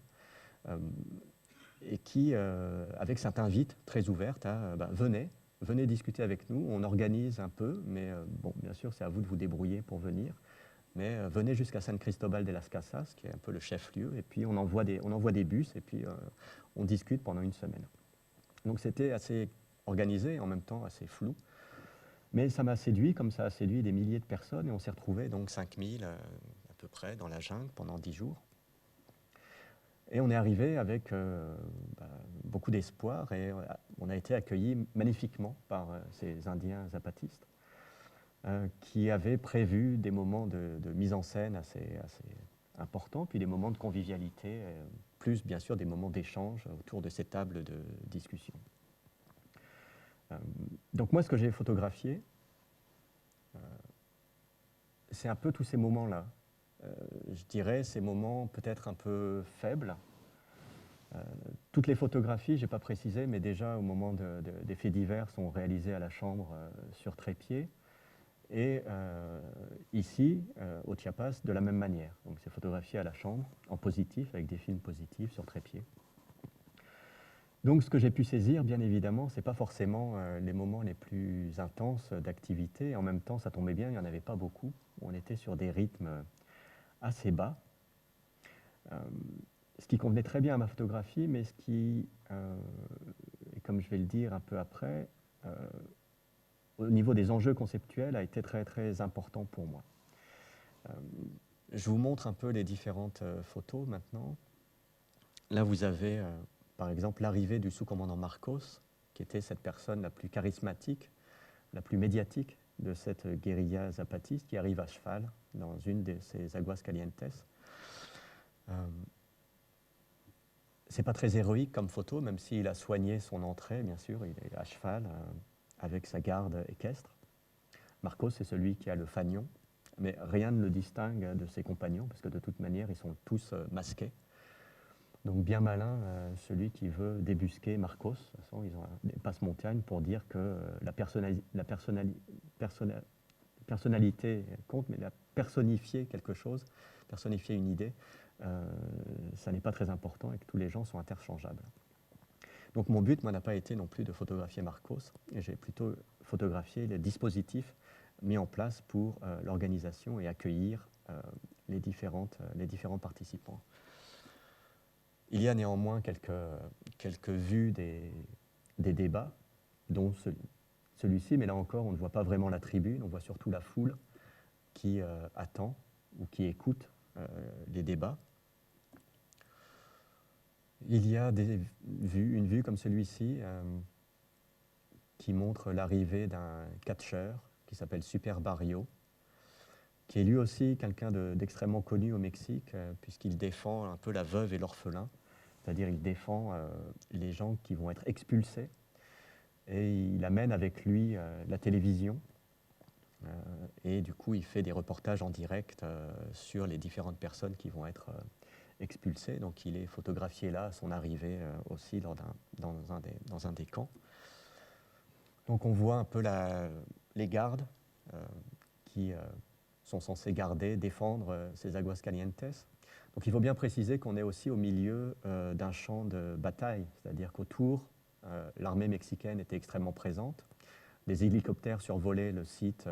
et qui, avec cette invite très ouverte à venez discuter avec nous, on organise un peu, mais bon, bien sûr, c'est à vous de vous débrouiller pour venir. Mais venez jusqu'à San Cristobal de las Casas, qui est un peu le chef-lieu, et puis on envoie des bus, et puis on discute pendant une semaine. Donc c'était assez organisé, en même temps assez flou. Mais ça m'a séduit, comme ça a séduit des milliers de personnes, et on s'est retrouvés, donc 5000 à peu près, dans la jungle pendant 10 jours. Et on est arrivé avec beaucoup d'espoir, et on a été accueillis magnifiquement par ces Indiens zapatistes, qui avaient prévu des moments de mise en scène assez importants, puis des moments de convivialité, plus bien sûr des moments d'échange autour de ces tables de discussion. Donc moi, ce que j'ai photographié, c'est un peu tous ces moments-là. Je dirais ces moments peut-être un peu faibles. Toutes les photographies, je n'ai pas précisé, mais déjà au moment des faits divers sont réalisées à la chambre sur trépied. Et ici, au Chiapas, de la même manière. Donc c'est photographié à la chambre, en positif, avec des films positifs sur trépied. Donc ce que j'ai pu saisir, bien évidemment, ce n'est pas forcément les moments les plus intenses d'activité. En même temps, ça tombait bien, il n'y en avait pas beaucoup. On était sur des rythmes assez bas. Ce qui convenait très bien à ma photographie, mais ce qui, et comme je vais le dire un peu après, au niveau des enjeux conceptuels, a été très très important pour moi. Je vous montre un peu les différentes photos maintenant. Là, vous avez par exemple l'arrivée du sous-commandant Marcos, qui était cette personne la plus charismatique, la plus médiatique de cette guérilla zapatiste, qui arrive à cheval dans une de ces aguas calientes. C'est pas très héroïque comme photo, même s'il a soigné son entrée, bien sûr, il est à cheval avec sa garde équestre. Marcos, c'est celui qui a le fanion, mais rien ne le distingue de ses compagnons, parce que de toute manière, ils sont tous masqués. Donc bien malin, celui qui veut débusquer Marcos. De toute façon, ils ont des passe-montagne pour dire que la personnalité compte, mais la personnifier quelque chose, personnifier une idée, ça n'est pas très important et que tous les gens sont interchangeables. Donc mon but, moi, n'a pas été non plus de photographier Marcos, et j'ai plutôt photographié les dispositifs mis en place pour l'organisation et accueillir les différents participants. Il y a néanmoins quelques vues des débats, dont celui-ci, mais là encore, on ne voit pas vraiment la tribune, on voit surtout la foule qui attend ou qui écoute les débats. Il y a une vue comme celui-ci qui montre l'arrivée d'un catcheur qui s'appelle Super Barrio, qui est lui aussi quelqu'un d'extrêmement connu au Mexique, puisqu'il défend un peu la veuve et l'orphelin, c'est-à-dire il défend les gens qui vont être expulsés, et il amène avec lui la télévision, et du coup il fait des reportages en direct sur les différentes personnes qui vont être expulsées. Donc il est photographié là à son arrivée aussi dans un des camps. Donc on voit un peu les gardes qui sont censés garder, défendre ces aguas calientes. Donc il faut bien préciser qu'on est aussi au milieu d'un champ de bataille, c'est-à-dire qu'autour, l'armée mexicaine était extrêmement présente. Les hélicoptères survolaient le site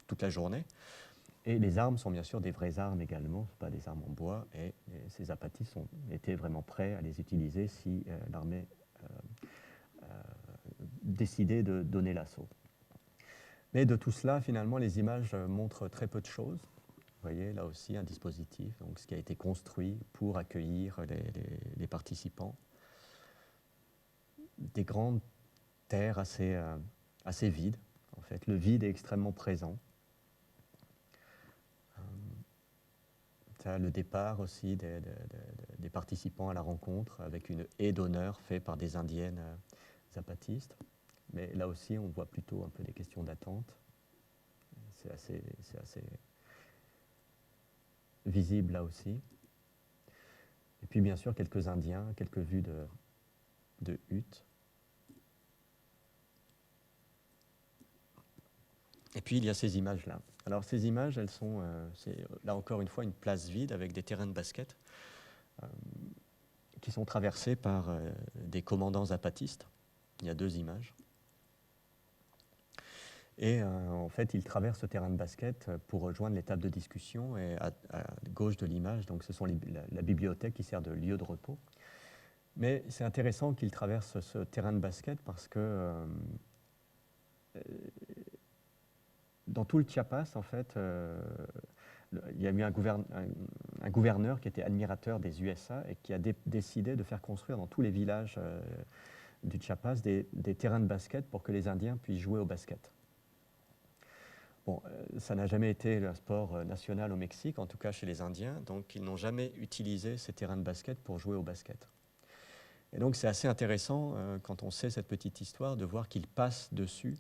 toute la journée. Et les armes sont bien sûr des vraies armes également, pas des armes en bois, et ces zapatistes étaient vraiment prêts à les utiliser si l'armée décidait de donner l'assaut. Mais de tout cela, finalement, les images montrent très peu de choses. Vous voyez, là aussi, un dispositif, donc, ce qui a été construit pour accueillir les participants. Des grandes terres assez vides, en fait. Le vide est extrêmement présent. Le départ aussi des participants à la rencontre avec une haie d'honneur faite par des indiennes zapatistes. Mais là aussi, on voit plutôt un peu des questions d'attente. C'est assez visible là aussi. Et puis bien sûr, quelques Indiens, quelques vues de huttes. Et puis il y a ces images-là. Alors ces images, elles sont, c'est là encore une fois une place vide avec des terrains de basket qui sont traversés par des commandants zapatistes. Il y a 2 images. Et en fait, ils traversent ce terrain de basket pour rejoindre les tables de discussion. Et à gauche de l'image, donc ce sont la bibliothèque qui sert de lieu de repos. Mais c'est intéressant qu'ils traversent ce terrain de basket parce que dans tout le Chiapas, en fait, il y a eu un gouverneur qui était admirateur des USA et qui a décidé de faire construire dans tous les villages du Chiapas des terrains de basket pour que les Indiens puissent jouer au basket. Bon, ça n'a jamais été un sport national au Mexique, en tout cas chez les Indiens, donc ils n'ont jamais utilisé ces terrains de basket pour jouer au basket. Et donc c'est assez intéressant, quand on sait cette petite histoire, de voir qu'ils passent dessus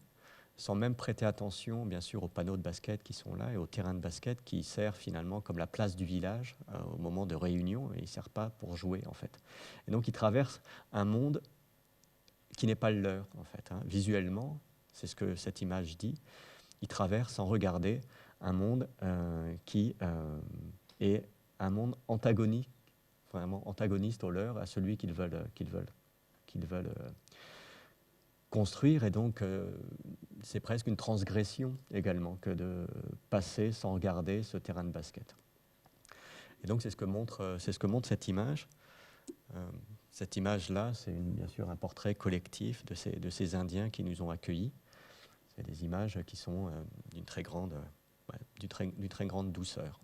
sans même prêter attention, bien sûr, aux panneaux de basket qui sont là et au terrain de basket qui sert finalement comme la place du village au moment de réunion, et il ne sert pas pour jouer, en fait. Et donc ils traversent un monde qui n'est pas le leur, en fait, hein. Visuellement, c'est ce que cette image dit. Ils traversent sans regarder un monde qui est un monde antagonique, vraiment antagoniste au leur, à celui qu'ils veulent construire. Et donc, c'est presque une transgression également que de passer sans regarder ce terrain de basket. Et donc, c'est ce que montre cette image. Cette image-là, c'est bien sûr un portrait collectif de ces Indiens qui nous ont accueillis. C'est des images qui sont d'une très grande douceur.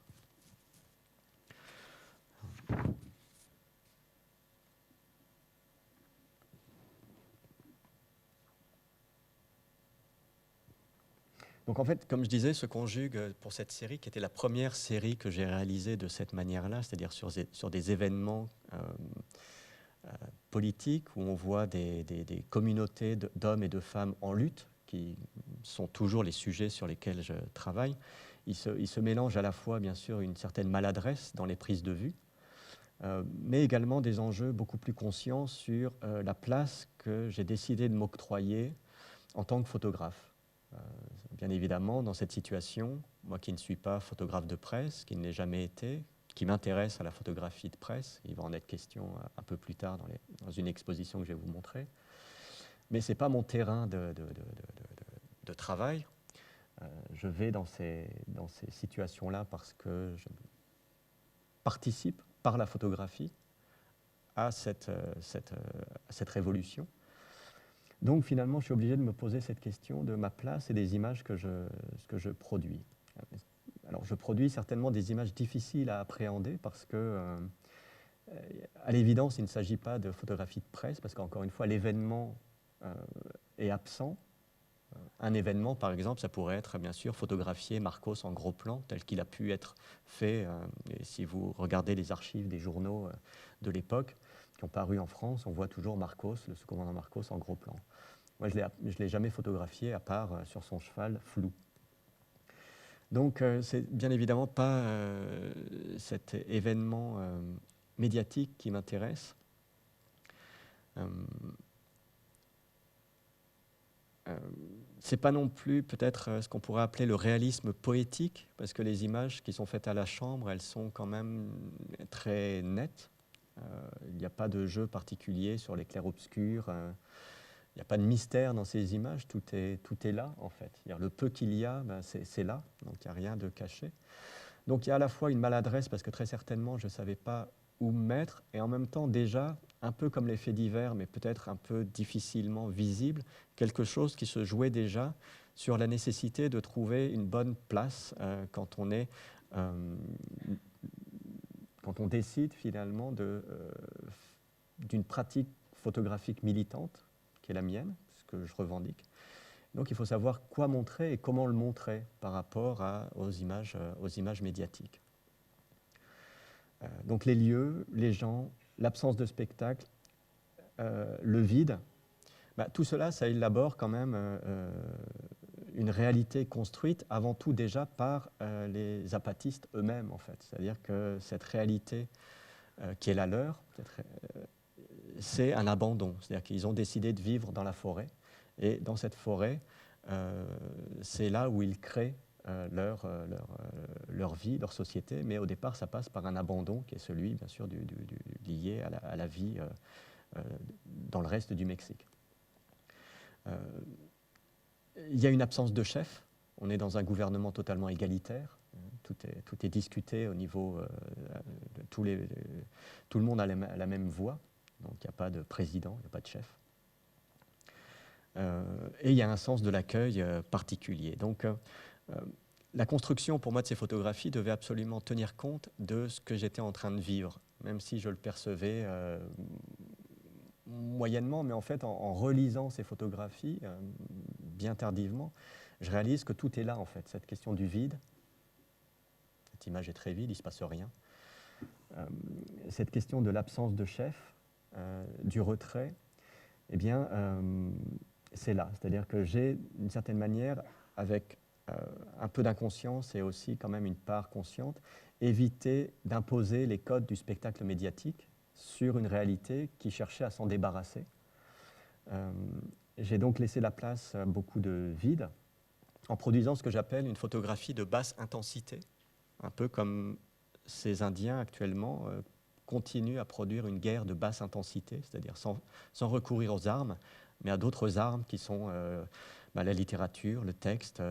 Donc en fait, comme je disais, se conjugue pour cette série, qui était la première série que j'ai réalisée de cette manière-là, c'est-à-dire sur des événements politiques où on voit des communautés d'hommes et de femmes en lutte, qui sont toujours les sujets sur lesquels je travaille. Il se mélange à la fois, bien sûr, une certaine maladresse dans les prises de vue, mais également des enjeux beaucoup plus conscients sur la place que j'ai décidé de m'octroyer en tant que photographe. Bien évidemment, dans cette situation, moi qui ne suis pas photographe de presse, qui ne l'ai jamais été, qui m'intéresse à la photographie de presse, il va en être question un peu plus tard dans une exposition que je vais vous montrer, mais ce n'est pas mon terrain de travail. Je vais dans ces situations-là parce que je participe par la photographie à cette révolution. Donc finalement, je suis obligé de me poser cette question de ma place et des images que je produis. Alors je produis certainement des images difficiles à appréhender parce que, à l'évidence, il ne s'agit pas de photographie de presse parce qu'encore une fois, l'événement est absent. Un événement, par exemple, ça pourrait être bien sûr photographier Marcos en gros plan, tel qu'il a pu être fait. Et si vous regardez les archives des journaux de l'époque qui ont paru en France, on voit toujours Marcos, le sous-commandant Marcos, en gros plan. Moi, je ne l'ai jamais photographié à part sur son cheval flou. Donc, c'est bien évidemment pas cet événement médiatique qui m'intéresse. C'est pas non plus peut-être ce qu'on pourrait appeler le réalisme poétique, parce que les images qui sont faites à la chambre, elles sont quand même très nettes. Il n'y a pas de jeu particulier sur les clairs-obscurs. Il n'y a pas de mystère dans ces images, tout est là en fait. Le peu qu'il y a, ben, c'est là, donc il n'y a rien de caché. Donc il y a à la fois une maladresse, parce que très certainement je ne savais pas où me mettre, et en même temps déjà, un peu comme les faits divers, mais peut-être un peu difficilement visible, quelque chose qui se jouait déjà sur la nécessité de trouver une bonne place quand on décide finalement d'une pratique photographique militante, qui est la mienne, ce que je revendique. Donc il faut savoir quoi montrer et comment le montrer par rapport aux images médiatiques. Donc les lieux, les gens, l'absence de spectacle, le vide, tout cela, ça élabore quand même une réalité construite avant tout déjà par les zapatistes eux-mêmes en fait. C'est-à-dire que cette réalité qui est la leur, c'est un abandon. C'est-à-dire qu'ils ont décidé de vivre dans la forêt, et dans cette forêt, c'est là où ils créent leur vie, leur société, mais au départ, ça passe par un abandon qui est celui, bien sûr, lié à la vie dans le reste du Mexique. Il y a une absence de chef. On est dans un gouvernement totalement égalitaire. Tout est discuté au niveau de tout le monde a la même voix. Donc il n'y a pas de président, il n'y a pas de chef. Et il y a un sens de l'accueil particulier. Donc la construction pour moi de ces photographies devait absolument tenir compte de ce que j'étais en train de vivre, même si je le percevais moyennement, mais en fait en relisant ces photographies bien tardivement, je réalise que tout est là en fait, cette question du vide. Cette image est très vide, il ne se passe rien. Cette question de l'absence de chef, du retrait, eh bien, c'est là. C'est-à-dire que j'ai, d'une certaine manière, avec un peu d'inconscience et aussi quand même une part consciente, évité d'imposer les codes du spectacle médiatique sur une réalité qui cherchait à s'en débarrasser. J'ai donc laissé la place à beaucoup de vide en produisant ce que j'appelle une photographie de basse intensité, un peu comme ces Indiens actuellement continuent à produire une guerre de basse intensité, c'est-à-dire sans recourir aux armes, mais à d'autres armes qui sont la littérature, le texte,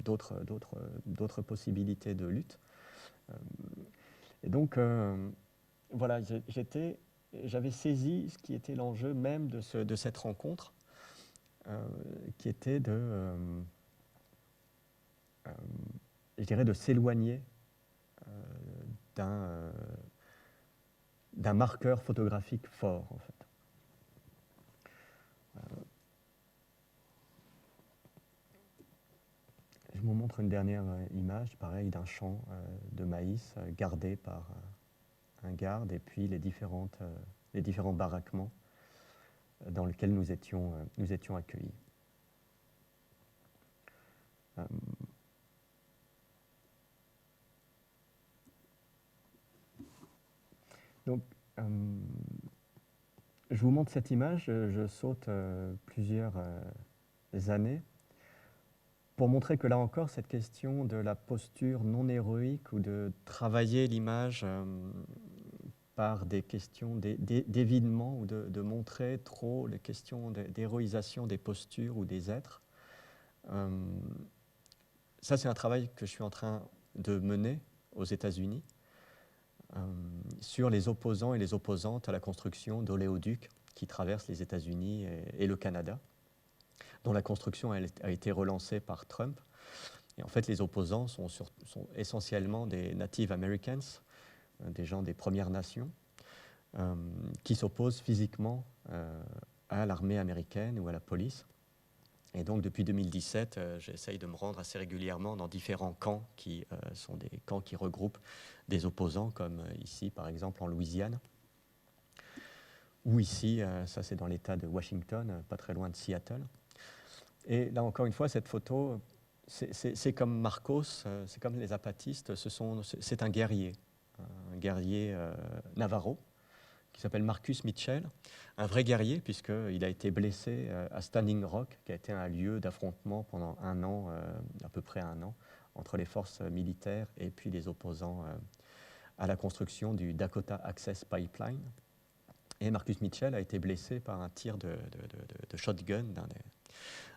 d'autres possibilités de lutte. Et donc, voilà, j'avais saisi ce qui était l'enjeu même de cette rencontre, qui était je dirais, de s'éloigner d'un marqueur photographique fort, en fait. Je vous montre une dernière image, pareil, d'un champ de maïs gardé par un garde, et puis les différents baraquements dans lesquels nous étions accueillis. Donc, je vous montre cette image, je saute plusieurs années pour montrer que là encore, cette question de la posture non héroïque ou de travailler l'image par des questions d'évidement ou de montrer trop les questions d'héroïsation des postures ou des êtres, ça c'est un travail que je suis en train de mener aux États-Unis sur les opposants et les opposantes à la construction d'oléoducs qui traversent les États-Unis et le Canada, dont la construction a été relancée par Trump. Et en fait, les opposants sont essentiellement des Native Americans, des gens des Premières Nations, qui s'opposent physiquement à l'armée américaine ou à la police. Et donc, depuis 2017, j'essaye de me rendre assez régulièrement dans différents camps qui sont des camps qui regroupent des opposants, comme ici, par exemple, en Louisiane, ou ici, ça c'est dans l'État de Washington, pas très loin de Seattle. Et là, encore une fois, cette photo, c'est comme Marcos, c'est comme les zapatistes, c'est un guerrier Navarro, qui s'appelle Marcus Mitchell, un vrai guerrier, puisqu'il a été blessé à Standing Rock, qui a été un lieu d'affrontement pendant un an, à peu près un an, entre les forces militaires et puis les opposants à la construction du Dakota Access Pipeline. Et Marcus Mitchell a été blessé par un tir de shotgun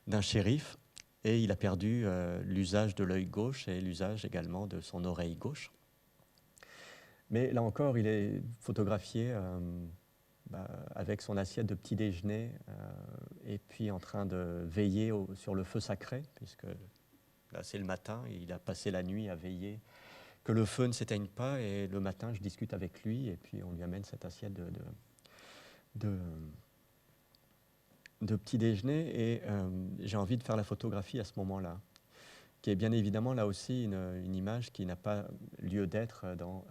d'un shérif, et il a perdu l'usage de l'œil gauche et l'usage également de son oreille gauche. Mais là encore, il est photographié avec son assiette de petit déjeuner et puis en train de veiller sur le feu sacré, puisque là c'est le matin, et il a passé la nuit à veiller que le feu ne s'éteigne pas, et le matin je discute avec lui et puis on lui amène cette assiette de petit déjeuner, et j'ai envie de faire la photographie à ce moment-là, qui est bien évidemment là aussi une image qui n'a pas lieu d'être dans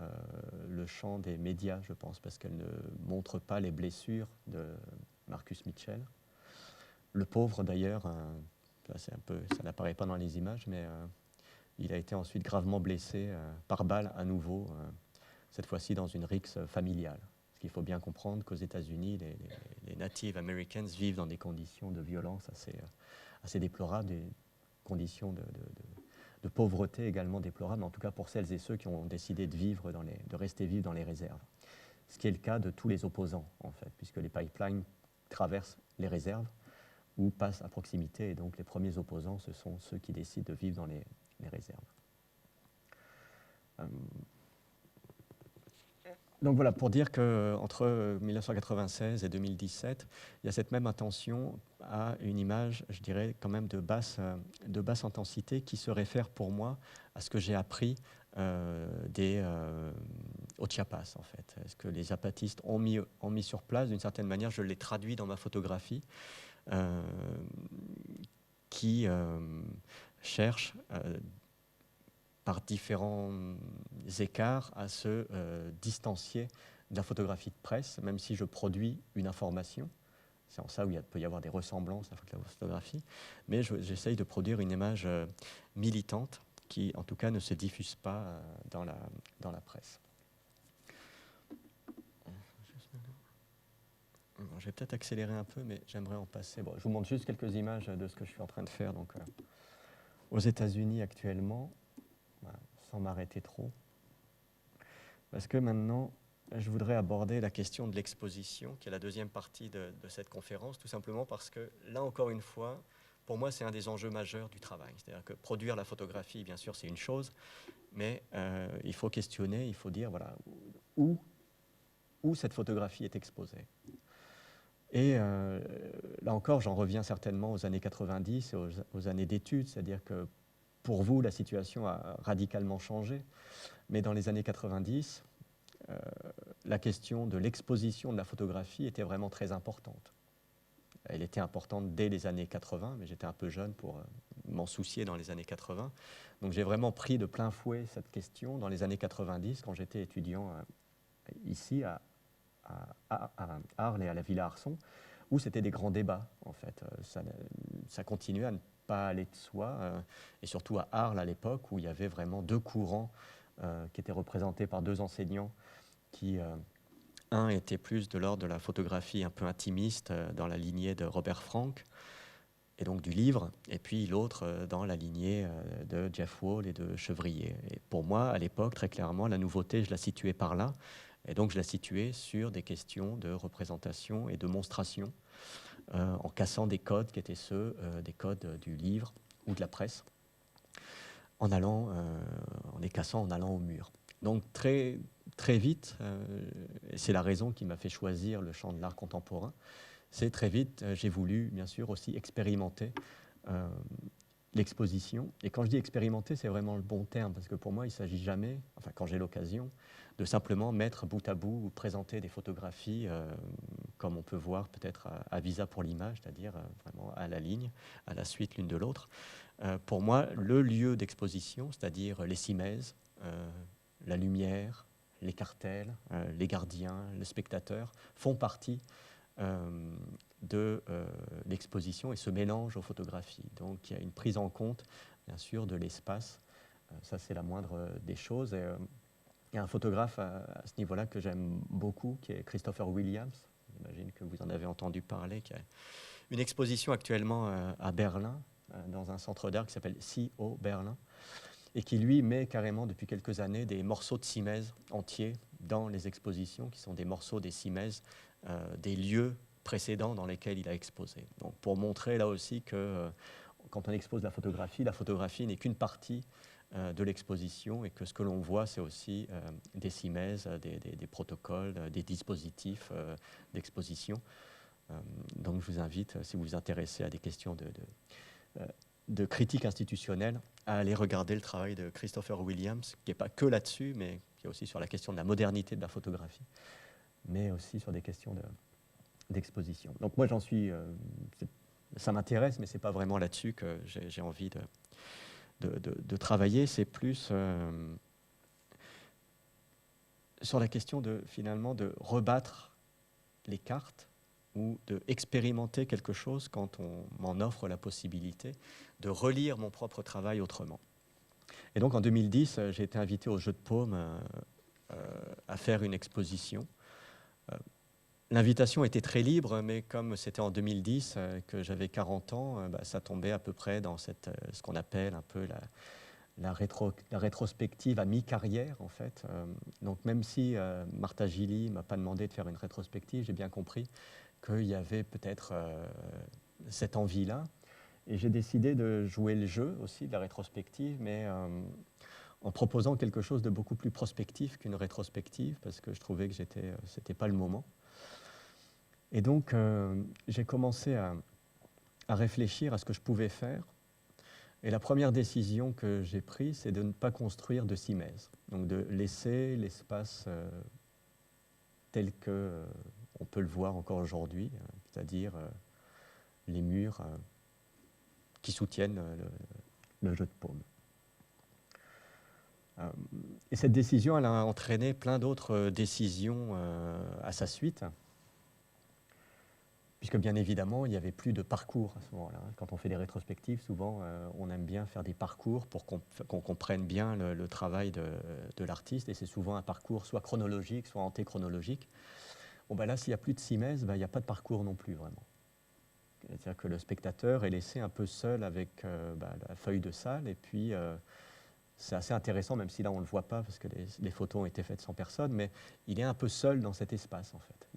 le champ des médias, je pense, parce qu'elle ne montre pas les blessures de Marcus Mitchell. Le pauvre d'ailleurs, ça n'apparaît pas dans les images, mais il a été ensuite gravement blessé par balle à nouveau, cette fois-ci dans une rixe familiale. Parce qu'il faut bien comprendre qu'aux États-Unis, les Native Americans vivent dans des conditions de violence assez déplorables, des conditions de pauvreté également déplorable, en tout cas pour celles et ceux qui ont décidé de rester vivre dans les réserves. Ce qui est le cas de tous les opposants, en fait, puisque les pipelines traversent les réserves ou passent à proximité, et donc les premiers opposants, ce sont ceux qui décident de vivre dans les réserves. Donc voilà, pour dire qu'entre 1996 et 2017, il y a cette même attention à une image, je dirais, quand même de basse intensité qui se réfère pour moi à ce que j'ai appris au Chiapas, en fait. Ce que les zapatistes ont mis sur place, d'une certaine manière, je l'ai traduit dans ma photographie, qui cherche par différents écarts à se distancier de la photographie de presse, même si je produis une information. C'est en ça où il peut y avoir des ressemblances avec la photographie, mais j'essaye de produire une image militante qui, en tout cas, ne se diffuse pas dans la presse. Bon, je vais peut-être accélérer un peu, mais j'aimerais en passer. Bon, je vous montre juste quelques images de ce que je suis en train de faire. Donc, aux États-Unis actuellement, voilà, sans m'arrêter trop, parce que maintenant, je voudrais aborder la question de l'exposition, qui est la deuxième partie de cette conférence, tout simplement parce que, là encore une fois, pour moi, c'est un des enjeux majeurs du travail. C'est-à-dire que produire la photographie, bien sûr, c'est une chose, mais il faut questionner, il faut dire, voilà, où cette photographie est exposée. Et là encore, j'en reviens certainement aux années 90 et aux années d'études, c'est-à-dire que pour vous, la situation a radicalement changé, mais dans les années 90, la question de l'exposition de la photographie était vraiment très importante. Elle était importante dès les années 80, mais j'étais un peu jeune pour m'en soucier dans les années 80. Donc j'ai vraiment pris de plein fouet cette question dans les années 90, quand j'étais étudiant ici à Arles et à la Villa Arson, où c'était des grands débats, en fait. Ça continuait à ne pas aller de soi, et surtout à Arles à l'époque, où il y avait vraiment deux courants qui étaient représentés par deux enseignants qui, un était plus de l'ordre de la photographie un peu intimiste, dans la lignée de Robert Frank, et donc du livre, et puis l'autre dans la lignée de Jeff Wall et de Chevrier. Et pour moi, à l'époque, très clairement, la nouveauté, je la situais par là, et donc je la situais sur des questions de représentation et de monstration, en cassant des codes qui étaient ceux des codes du livre ou de la presse, en les cassant en allant au mur. Donc très, très vite, et c'est la raison qui m'a fait choisir le champ de l'art contemporain, c'est très vite, j'ai voulu bien sûr aussi expérimenter l'exposition. Et quand je dis expérimenter, c'est vraiment le bon terme, parce que pour moi, il ne s'agit jamais, enfin quand j'ai l'occasion, de simplement mettre bout à bout ou présenter des photographies comme on peut voir peut-être à visa pour l'image, c'est-à-dire vraiment à la ligne, à la suite l'une de l'autre. Pour moi, le lieu d'exposition, c'est-à-dire les cimaises, la lumière, les cartels, les gardiens, le spectateur, font partie de l'exposition et se mélangent aux photographies. Donc il y a une prise en compte, bien sûr, de l'espace. Ça, c'est la moindre des choses. Et, il y a un photographe à ce niveau-là que j'aime beaucoup, qui est Christopher Williams. J'imagine que vous en avez entendu parler, qui a une exposition actuellement à Berlin, dans un centre d'art qui s'appelle CO Berlin, et qui, lui, met carrément depuis quelques années des morceaux de cimaises entiers dans les expositions, qui sont des morceaux des cimaises des lieux précédents dans lesquels il a exposé. Donc, pour montrer là aussi que quand on expose la photographie n'est qu'une partie de l'exposition, et que ce que l'on voit, c'est aussi des cimaises, des protocoles, des dispositifs d'exposition. Donc je vous invite, si vous vous intéressez à des questions de critique institutionnelle, à aller regarder le travail de Christopher Williams, qui n'est pas que là-dessus, mais qui est aussi sur la question de la modernité de la photographie, mais aussi sur des questions d'exposition. Donc moi j'en suis... ça m'intéresse, mais ce n'est pas vraiment là-dessus que j'ai envie de travailler, c'est plus sur la question finalement de rebattre les cartes ou d'expérimenter quelque chose quand on m'en offre la possibilité, de relire mon propre travail autrement. Et donc en 2010, j'ai été invité au Jeu de Paume à faire une exposition. L'invitation était très libre, mais comme c'était en 2010, que j'avais 40 ans, ça tombait à peu près dans ce qu'on appelle un peu la rétrospective à mi-carrière, en fait. Donc même si Martha Gilly ne m'a pas demandé de faire une rétrospective, j'ai bien compris qu'il y avait peut-être cette envie-là. Et j'ai décidé de jouer le jeu aussi de la rétrospective, mais en proposant quelque chose de beaucoup plus prospectif qu'une rétrospective, parce que je trouvais que c'était pas le moment. Et donc, j'ai commencé à réfléchir à ce que je pouvais faire. Et la première décision que j'ai prise, c'est de ne pas construire de simèse. Donc de laisser l'espace tel que on peut le voir encore aujourd'hui, c'est-à-dire les murs qui soutiennent le jeu de paume. Et cette décision, elle a entraîné plein d'autres décisions à sa suite, puisque bien évidemment, il n'y avait plus de parcours à ce moment-là. Quand on fait des rétrospectives, souvent, on aime bien faire des parcours pour qu'on comprenne bien le travail de l'artiste, et c'est souvent un parcours soit chronologique, soit antéchronologique. Bon, ben là, s'il n'y a plus de simèse, ben, il n'y a pas de parcours non plus, vraiment. C'est-à-dire que le spectateur est laissé un peu seul avec la feuille de salle, et puis c'est assez intéressant, même si là on ne le voit pas parce que les photos ont été faites sans personne, mais il est un peu seul dans cet espace en fait.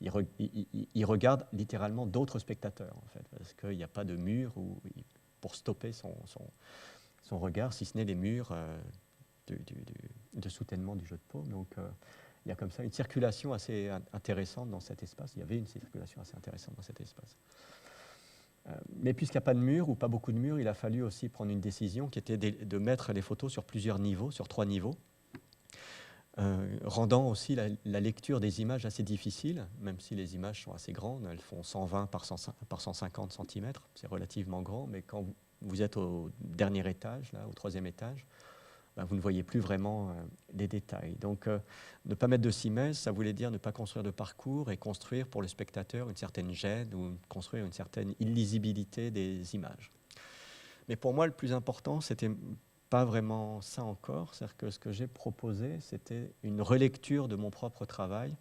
Il regarde littéralement d'autres spectateurs en fait, parce qu'il n'y a pas de mur pour stopper son regard, si ce n'est les murs de soutènement du jeu de paume. Donc il y a comme ça une circulation assez intéressante dans cet espace. Il y avait une circulation assez intéressante dans cet espace. Mais puisqu'il n'y a pas de mur ou pas beaucoup de murs, il a fallu aussi prendre une décision qui était de mettre les photos sur plusieurs niveaux, sur 3 niveaux, rendant aussi la lecture des images assez difficile, même si les images sont assez grandes, elles font 120 par 150 cm, c'est relativement grand, mais quand vous êtes au dernier étage, là, au 3e étage, vous ne voyez plus vraiment les détails. Donc, ne pas mettre de simèse, ça voulait dire ne pas construire de parcours et construire pour le spectateur une certaine gêne ou construire une certaine illisibilité des images. Mais pour moi, le plus important, c'était pas vraiment ça encore. C'est-à-dire que ce que j'ai proposé, c'était une relecture de mon propre travail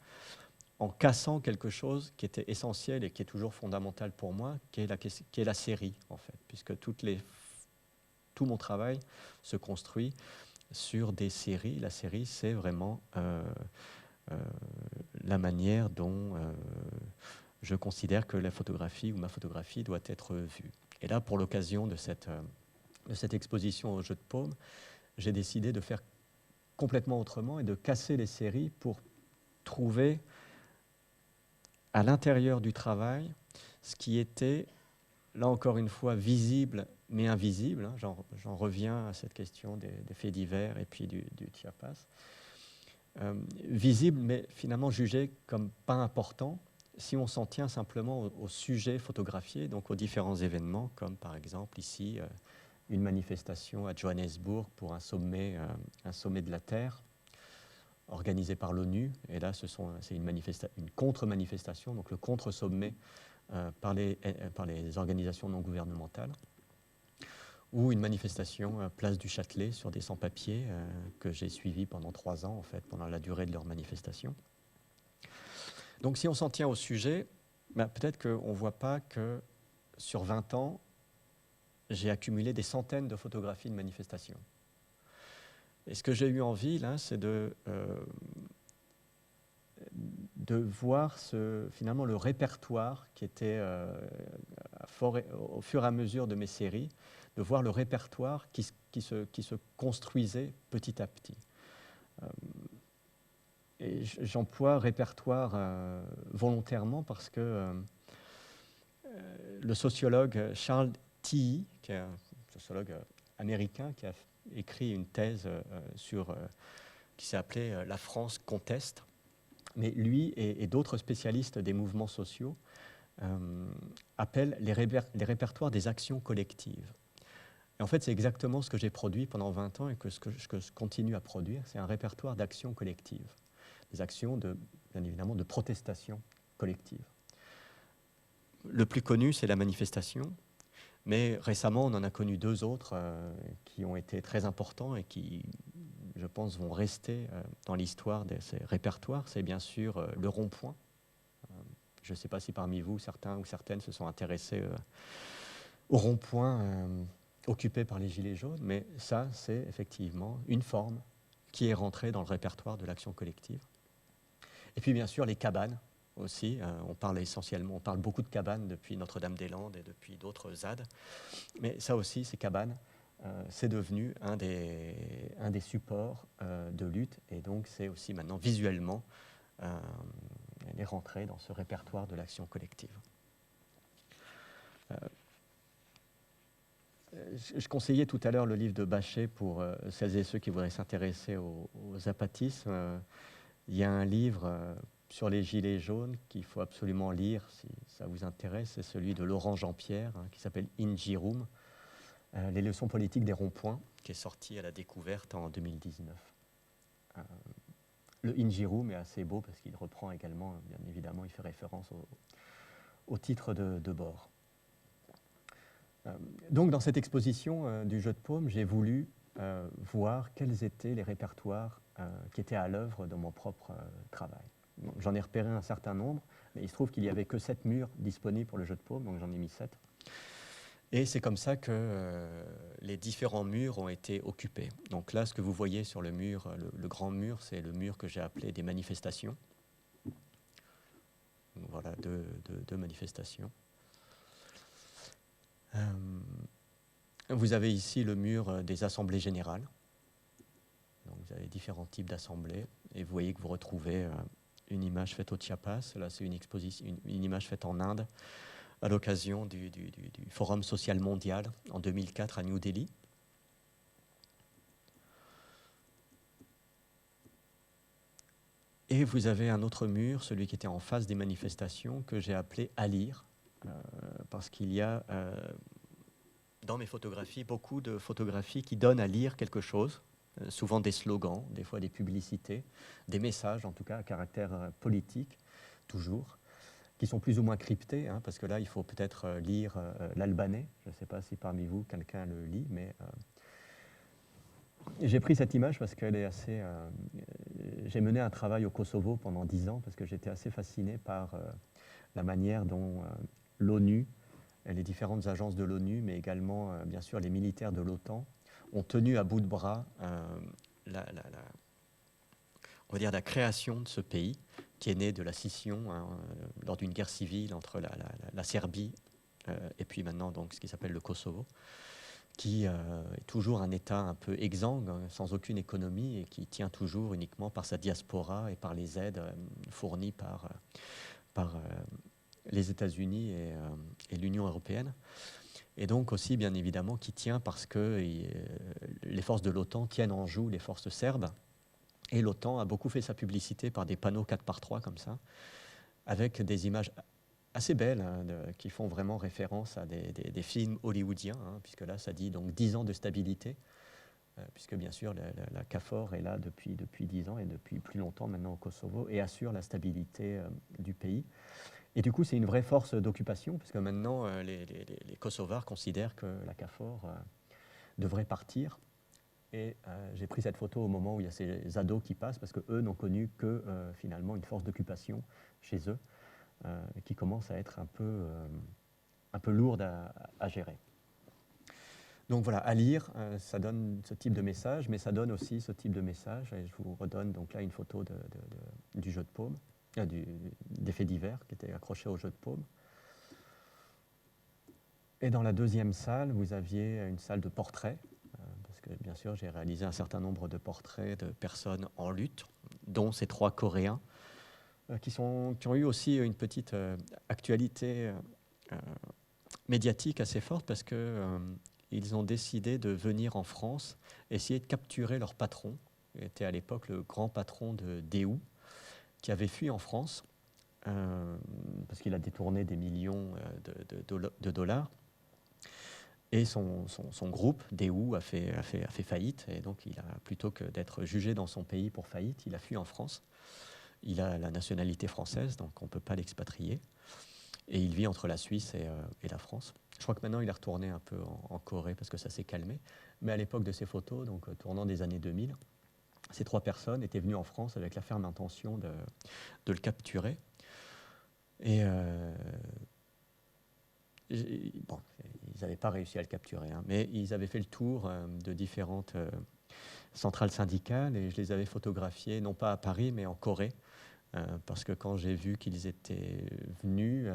en cassant quelque chose qui était essentiel et qui est toujours fondamental pour moi, qui est la série, en fait, puisque tout mon travail se construit sur des séries. La série, c'est vraiment la manière dont je considère que la photographie ou ma photographie doit être vue. Et là, pour l'occasion de cette exposition au jeu de paume, j'ai décidé de faire complètement autrement et de casser les séries pour trouver à l'intérieur du travail ce qui était, là encore une fois, visible mais invisible. Hein. J'en reviens à cette question des faits divers et puis du Chiapas. Visible, mais finalement jugé comme pas important si on s'en tient simplement au sujet photographié, donc aux différents événements, comme par exemple ici une manifestation à Johannesburg pour un sommet de la Terre organisé par l'ONU. Et là, c'est une contre-manifestation, donc le contre-sommet par les organisations non gouvernementales, ou une manifestation place du Châtelet sur des sans-papiers que j'ai suivis pendant 3 ans, en fait, pendant la durée de leur manifestation. Donc si on s'en tient au sujet, peut-être qu'on ne voit pas que sur 20 ans, j'ai accumulé des centaines de photographies de manifestations. Et ce que j'ai eu envie, là, c'est de voir finalement le répertoire qui était au fur et à mesure de mes séries, de voir le répertoire qui se construisait petit à petit. Et j'emploie répertoire volontairement parce que le sociologue Charles Tilly, qui est un sociologue américain, qui a écrit une thèse qui s'est appelée « La France conteste », mais lui et d'autres spécialistes des mouvements sociaux appellent les répertoires des actions collectives. Et en fait, c'est exactement ce que j'ai produit pendant 20 ans et que je continue à produire, c'est un répertoire d'actions collectives, des actions, bien évidemment, de protestation collective. Le plus connu, c'est la manifestation, mais récemment, on en a connu 2 autres qui ont été très importants et qui, je pense, vont rester dans l'histoire de ces répertoires. C'est bien sûr le rond-point. Je ne sais pas si parmi vous, certains ou certaines se sont intéressés au rond-point occupés par les Gilets jaunes, mais ça, c'est effectivement une forme qui est rentrée dans le répertoire de l'action collective. Et puis, bien sûr, les cabanes aussi. On parle beaucoup de cabanes depuis Notre-Dame-des-Landes et depuis d'autres ZAD. Mais ça aussi, ces cabanes, c'est devenu un des supports de lutte. Et donc, c'est aussi maintenant visuellement, elle est rentrée dans ce répertoire de l'action collective. Je conseillais tout à l'heure le livre de Bachet pour celles et ceux qui voudraient s'intéresser au zapatisme. Il y a un livre sur les Gilets jaunes qu'il faut absolument lire si ça vous intéresse. C'est celui de Laurent Jean-Pierre qui s'appelle Injirum, les leçons politiques des ronds-points, qui est sorti à la découverte en 2019. Le Injirum est assez beau parce qu'il reprend également, bien évidemment, il fait référence au titre de bord. Donc dans cette exposition du jeu de paume, j'ai voulu voir quels étaient les répertoires qui étaient à l'œuvre dans mon propre travail. J'en ai repéré un certain nombre, mais il se trouve qu'il n'y avait que 7 murs disponibles pour le jeu de paume, donc j'en ai mis 7. Et c'est comme ça que les différents murs ont été occupés. Donc là, ce que vous voyez sur le mur, le grand mur, c'est le mur que j'ai appelé des manifestations. Donc voilà, deux manifestations. Vous avez ici le mur des assemblées générales. Donc vous avez différents types d'assemblées. Et vous voyez que vous retrouvez une image faite au Chiapas. Là, c'est une image faite en Inde à l'occasion du Forum social mondial en 2004 à New Delhi. Et vous avez un autre mur, celui qui était en face des manifestations, que j'ai appelé « À lire », parce qu'il y a dans mes photographies beaucoup de photographies qui donnent à lire quelque chose, souvent des slogans, des fois des publicités, des messages en tout cas à caractère politique, toujours, qui sont plus ou moins cryptés, parce que là il faut peut-être lire l'albanais. Je ne sais pas si parmi vous quelqu'un le lit, mais j'ai pris cette image parce qu'elle est assez... j'ai mené un travail au Kosovo pendant 10 ans parce que j'étais assez fasciné par la manière dont l'ONU, les différentes agences de l'ONU, mais également, bien sûr, les militaires de l'OTAN, ont tenu à bout de bras on va dire la création de ce pays, qui est né de la scission lors d'une guerre civile entre la Serbie et puis maintenant donc, ce qui s'appelle le Kosovo, qui est toujours un État un peu exsangue, sans aucune économie, et qui tient toujours uniquement par sa diaspora et par les aides fournies par les États-Unis et l'Union européenne. Et donc aussi, bien évidemment, qui tient parce que les forces de l'OTAN tiennent en joue les forces serbes. Et l'OTAN a beaucoup fait sa publicité par des panneaux 4x3 comme ça, avec des images assez belles qui font vraiment référence à des films hollywoodiens, puisque là, ça dit donc 10 ans de stabilité, puisque bien sûr, la KFOR est là depuis 10 ans et depuis plus longtemps maintenant au Kosovo, et assure la stabilité du pays. Et du coup, c'est une vraie force d'occupation, puisque maintenant, les Kosovars considèrent que la KFOR devrait partir. Et j'ai pris cette photo au moment où il y a ces ados qui passent, parce qu'eux n'ont connu que finalement une force d'occupation chez eux, qui commence à être un peu lourde à gérer. Donc voilà, à lire, ça donne ce type de message, mais ça donne aussi ce type de message. Et je vous redonne donc là une photo du jeu de paume. Des faits divers qui étaient accrochés au jeu de paume. Et dans la deuxième salle, vous aviez une salle de portraits, parce que bien sûr j'ai réalisé un certain nombre de portraits de personnes en lutte, dont ces 3 Coréens, qui ont eu aussi une petite actualité médiatique assez forte, parce qu'ils ont décidé de venir en France, essayer de capturer leur patron, qui était à l'époque le grand patron de Daewoo, qui avait fui en France parce qu'il a détourné des millions de dollars. Et son groupe, Daewoo, a fait faillite. Et donc, plutôt que d'être jugé dans son pays pour faillite, il a fui en France. Il a la nationalité française, donc on ne peut pas l'expatrier. Et il vit entre la Suisse et la France. Je crois que maintenant, il est retourné un peu en Corée parce que ça s'est calmé. Mais à l'époque de ces photos, donc tournant des années 2000, ces 3 personnes étaient venues en France avec la ferme intention de le capturer. Et bon, ils n'avaient pas réussi à le capturer, hein, mais ils avaient fait le tour de différentes centrales syndicales et je les avais photographiés, non pas à Paris, mais en Corée. Parce que quand j'ai vu qu'ils étaient venus,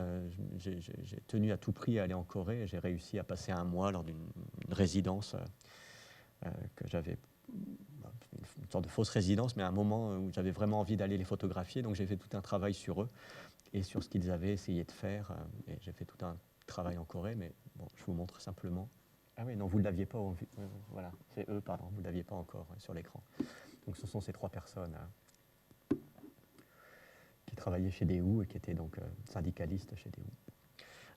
j'ai tenu à tout prix à aller en Corée et j'ai réussi à passer un mois lors d'une résidence que j'avais, une sorte de fausse résidence, mais à un moment où j'avais vraiment envie d'aller les photographier. Donc j'ai fait tout un travail sur eux et sur ce qu'ils avaient essayé de faire. Et j'ai fait tout un travail en Corée, mais bon, je vous montre simplement. Ah oui, non, vous ne l'aviez pas en vue. Voilà, c'est eux, pardon, vous ne l'aviez pas encore sur l'écran. Donc ce sont ces trois personnes qui travaillait chez Daewoo et qui était donc syndicaliste chez Daewoo.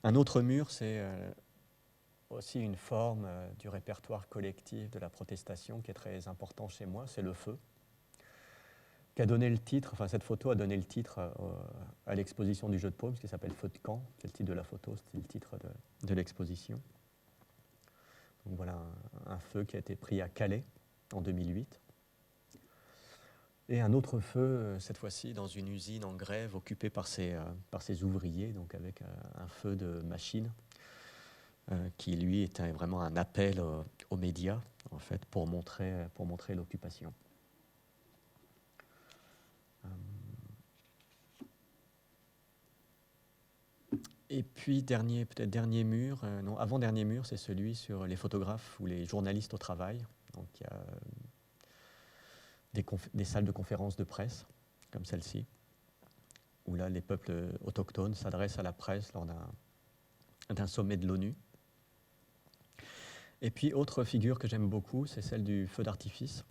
Un autre mur, c'est aussi une forme du répertoire collectif de la protestation qui est très important chez moi, c'est le feu, qui a donné le titre, enfin cette photo a donné le titre à l'exposition du jeu de paume, qui s'appelle Feu de camp, c'est le titre de la photo, c'est le titre de l'exposition. Donc voilà un feu qui a été pris à Calais en 2008. Et un autre feu, cette fois-ci, dans une usine en grève occupée par ces ouvriers, donc avec un feu de machine, qui lui était vraiment un appel aux médias, en fait, pour montrer l'occupation. Et puis, peut-être dernier mur, non, avant-dernier mur, c'est celui sur les photographes ou les journalistes au travail. Donc, il y a des salles de conférences de presse, comme celle-ci, où là, les peuples autochtones s'adressent à la presse lors d'un sommet de l'ONU. Et puis, autre figure que j'aime beaucoup, c'est celle du feu d'artifice.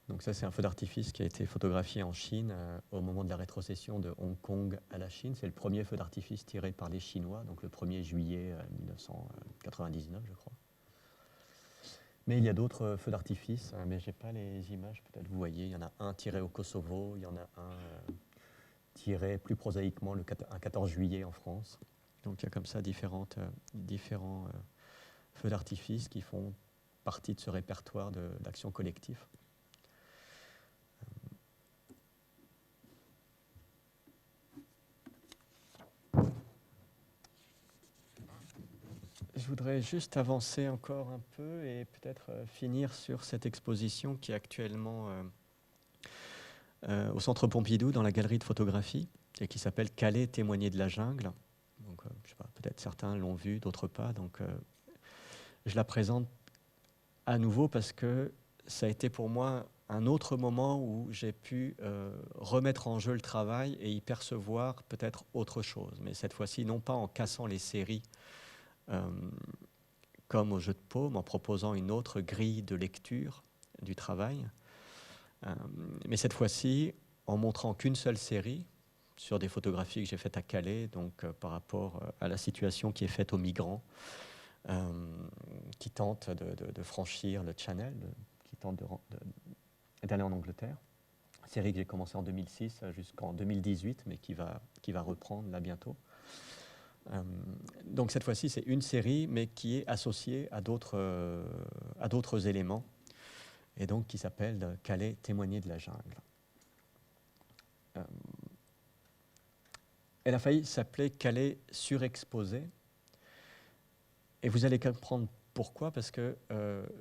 Donc ça, c'est un feu d'artifice qui a été photographié en Chine au moment de la rétrocession de Hong Kong à la Chine. C'est le premier feu d'artifice tiré par les Chinois, donc le 1er juillet 1999, je crois. Mais il y a d'autres feux d'artifice, mais je n'ai pas les images, peut-être vous voyez. Il y en a un tiré au Kosovo, il y en a un tiré plus prosaïquement un 14 juillet en France. Donc il y a comme ça différents feux d'artifice qui font partie de ce répertoire d'action collective. Je voudrais juste avancer encore un peu et peut-être finir sur cette exposition qui est actuellement au Centre Pompidou, dans la galerie de photographie, et qui s'appelle « Calais, témoigner de la jungle ». Donc, je sais pas, peut-être certains l'ont vue, d'autres pas. Donc, je la présente à nouveau parce que ça a été pour moi un autre moment où j'ai pu remettre en jeu le travail et y percevoir peut-être autre chose. Mais cette fois-ci, non pas en cassant les séries, comme au jeu de paume, en proposant une autre grille de lecture du travail, mais cette fois-ci en montrant qu'une seule série sur des photographies que j'ai faites à Calais, donc par rapport à la situation qui est faite aux migrants qui tentent de franchir le Channel, qui tentent d'aller en Angleterre. Série que j'ai commencée en 2006 jusqu'en 2018, mais qui va reprendre là bientôt. Donc cette fois-ci, c'est une série, mais qui est associée à d'autres éléments, et donc qui s'appelle « Calais, témoigner de la jungle ». Elle a failli s'appeler « Calais surexposé », et vous allez comprendre pourquoi, parce que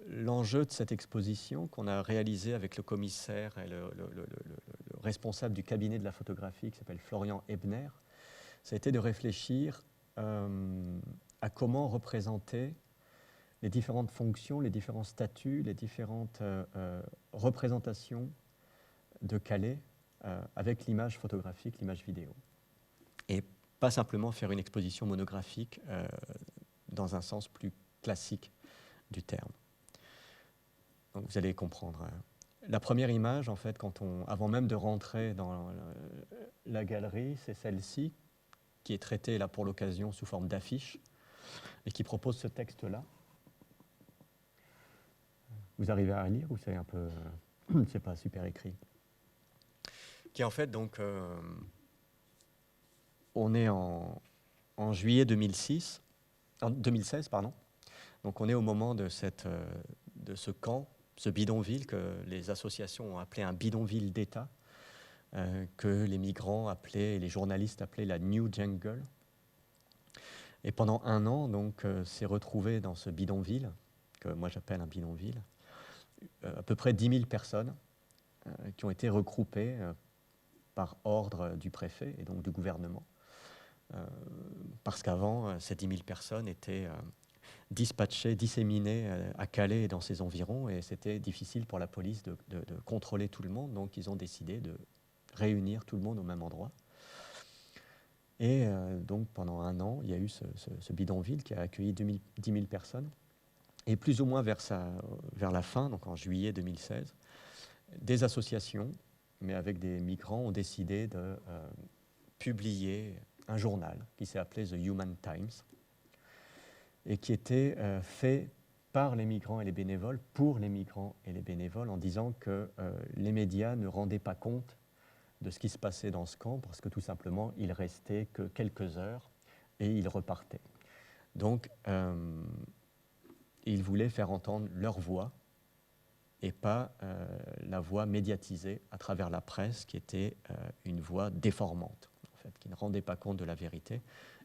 l'enjeu de cette exposition qu'on a réalisée avec le commissaire et le responsable du cabinet de la photographie, qui s'appelle Florian Ebner, ça a été de réfléchir à comment représenter les différentes fonctions, les différents statuts, les différentes représentations de Calais avec l'image photographique, l'image vidéo. Et pas simplement faire une exposition monographique dans un sens plus classique du terme. Donc vous allez comprendre. La première image, en fait, avant même de rentrer dans la galerie, c'est celle-ci, qui est traitée là pour l'occasion sous forme d'affiche et qui propose ce texte-là. Vous arrivez à lire ou c'est un peu, c'est pas super écrit. Qui est en fait donc, on est en juillet 2016, pardon. Donc on est au moment de ce camp, ce bidonville que les associations ont appelé un bidonville d'État, que les migrants appelaient, et les journalistes appelaient la New Jungle. Et pendant un an, donc, s'est retrouvé dans ce bidonville, que moi j'appelle un bidonville, à peu près 10 000 personnes qui ont été regroupées par ordre du préfet et donc du gouvernement. Parce qu'avant, ces 10 000 personnes étaient dispatchées, disséminées à Calais et dans ses environs, et c'était difficile pour la police de contrôler tout le monde, donc ils ont décidé de réunir tout le monde au même endroit. Et donc pendant un an, il y a eu ce bidonville qui a accueilli 10 000 personnes. Et plus ou moins vers la fin, donc en juillet 2016, des associations, mais avec des migrants, ont décidé de publier un journal qui s'est appelé The Human Times et qui était fait par les migrants et les bénévoles, pour les migrants et les bénévoles, en disant que les médias ne rendaient pas compte de ce qui se passait dans ce camp, parce que tout simplement, il restait que quelques heures et ils repartaient. Donc, ils voulaient faire entendre leur voix et pas la voix médiatisée à travers la presse, qui était une voix déformante, en fait, qui ne rendait pas compte de la vérité.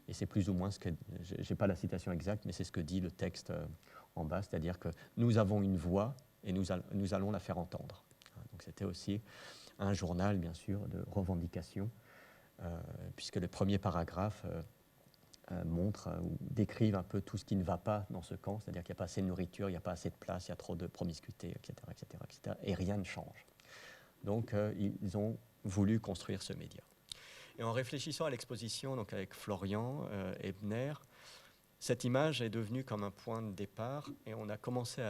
Et c'est plus ou moins ce que, je n'ai pas la citation exacte, mais c'est ce que dit le texte en bas, c'est-à-dire que nous avons une voix et nous allons la faire entendre. Donc c'était aussi un journal, bien sûr, de revendication, puisque le premier paragraphe montre ou décrivent un peu tout ce qui ne va pas dans ce camp, c'est-à-dire qu'il n'y a pas assez de nourriture, il n'y a pas assez de place, il y a trop de promiscuité, etc., etc., etc., et rien ne change. Donc ils ont voulu construire ce média. Et en réfléchissant à l'exposition, donc avec Florian Ebner, cette image est devenue comme un point de départ, et on a commencé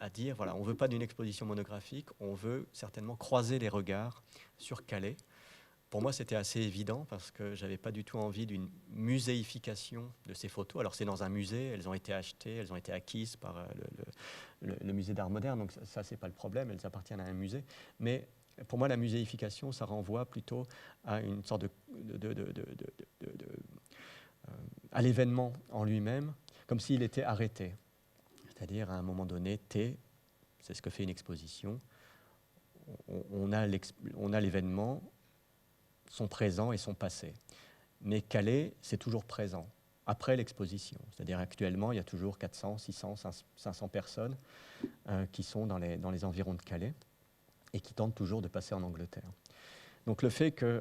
à dire, voilà, on ne veut pas d'une exposition monographique, on veut certainement croiser les regards sur Calais. Pour moi, c'était assez évident parce que je n'avais pas du tout envie d'une muséification de ces photos. Alors, c'est dans un musée, elles ont été achetées, elles ont été acquises par le musée d'art moderne, donc ça, ce n'est pas le problème, elles appartiennent à un musée. Mais pour moi, la muséification, ça renvoie plutôt à une sorte à l'événement en lui-même, comme s'il était arrêté. C'est-à-dire, à un moment donné, c'est ce que fait une exposition, on a l'événement, son présent et son passé. Mais Calais, c'est toujours présent, après l'exposition. C'est-à-dire actuellement, il y a toujours 400, 600, 500 personnes qui sont dans les environs de Calais et qui tentent toujours de passer en Angleterre. Donc le fait qu'il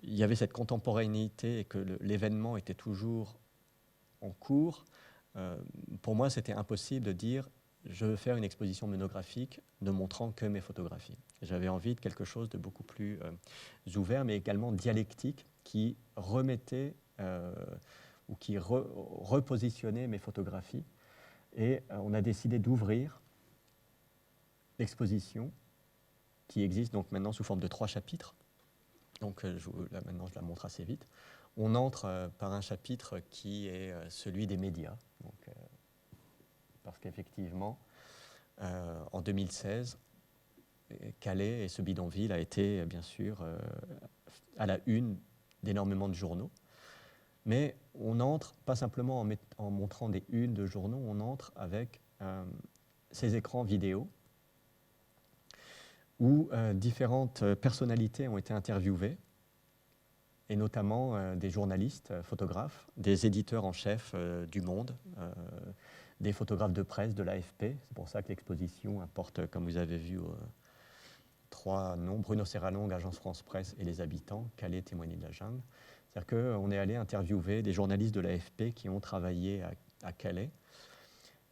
y avait cette contemporanéité et que l'événement était toujours en cours, pour moi, c'était impossible de dire je veux faire une exposition monographique ne montrant que mes photographies. J'avais envie de quelque chose de beaucoup plus ouvert, mais également dialectique, qui remettait ou qui repositionnait mes photographies. Et on a décidé d'ouvrir l'exposition, qui existe donc maintenant sous forme de 3 chapitres. Donc là, maintenant, je la montre assez vite. On entre par un chapitre qui est celui des médias. Donc, parce qu'effectivement, en 2016, Calais et ce bidonville a été, bien sûr, à la une d'énormément de journaux. Mais on entre, pas simplement en montrant des unes de journaux, on entre avec ces écrans vidéo où différentes personnalités ont été interviewées, et notamment des journalistes, photographes, des éditeurs en chef du Monde, des photographes de presse de l'AFP. C'est pour ça que l'exposition apporte, comme vous avez vu, 3 noms, Bruno Serralong, Agence France Presse et Les Habitants, Calais, témoigner de la jungle. C'est-à-dire qu'on est allé interviewer des journalistes de l'AFP qui ont travaillé à Calais,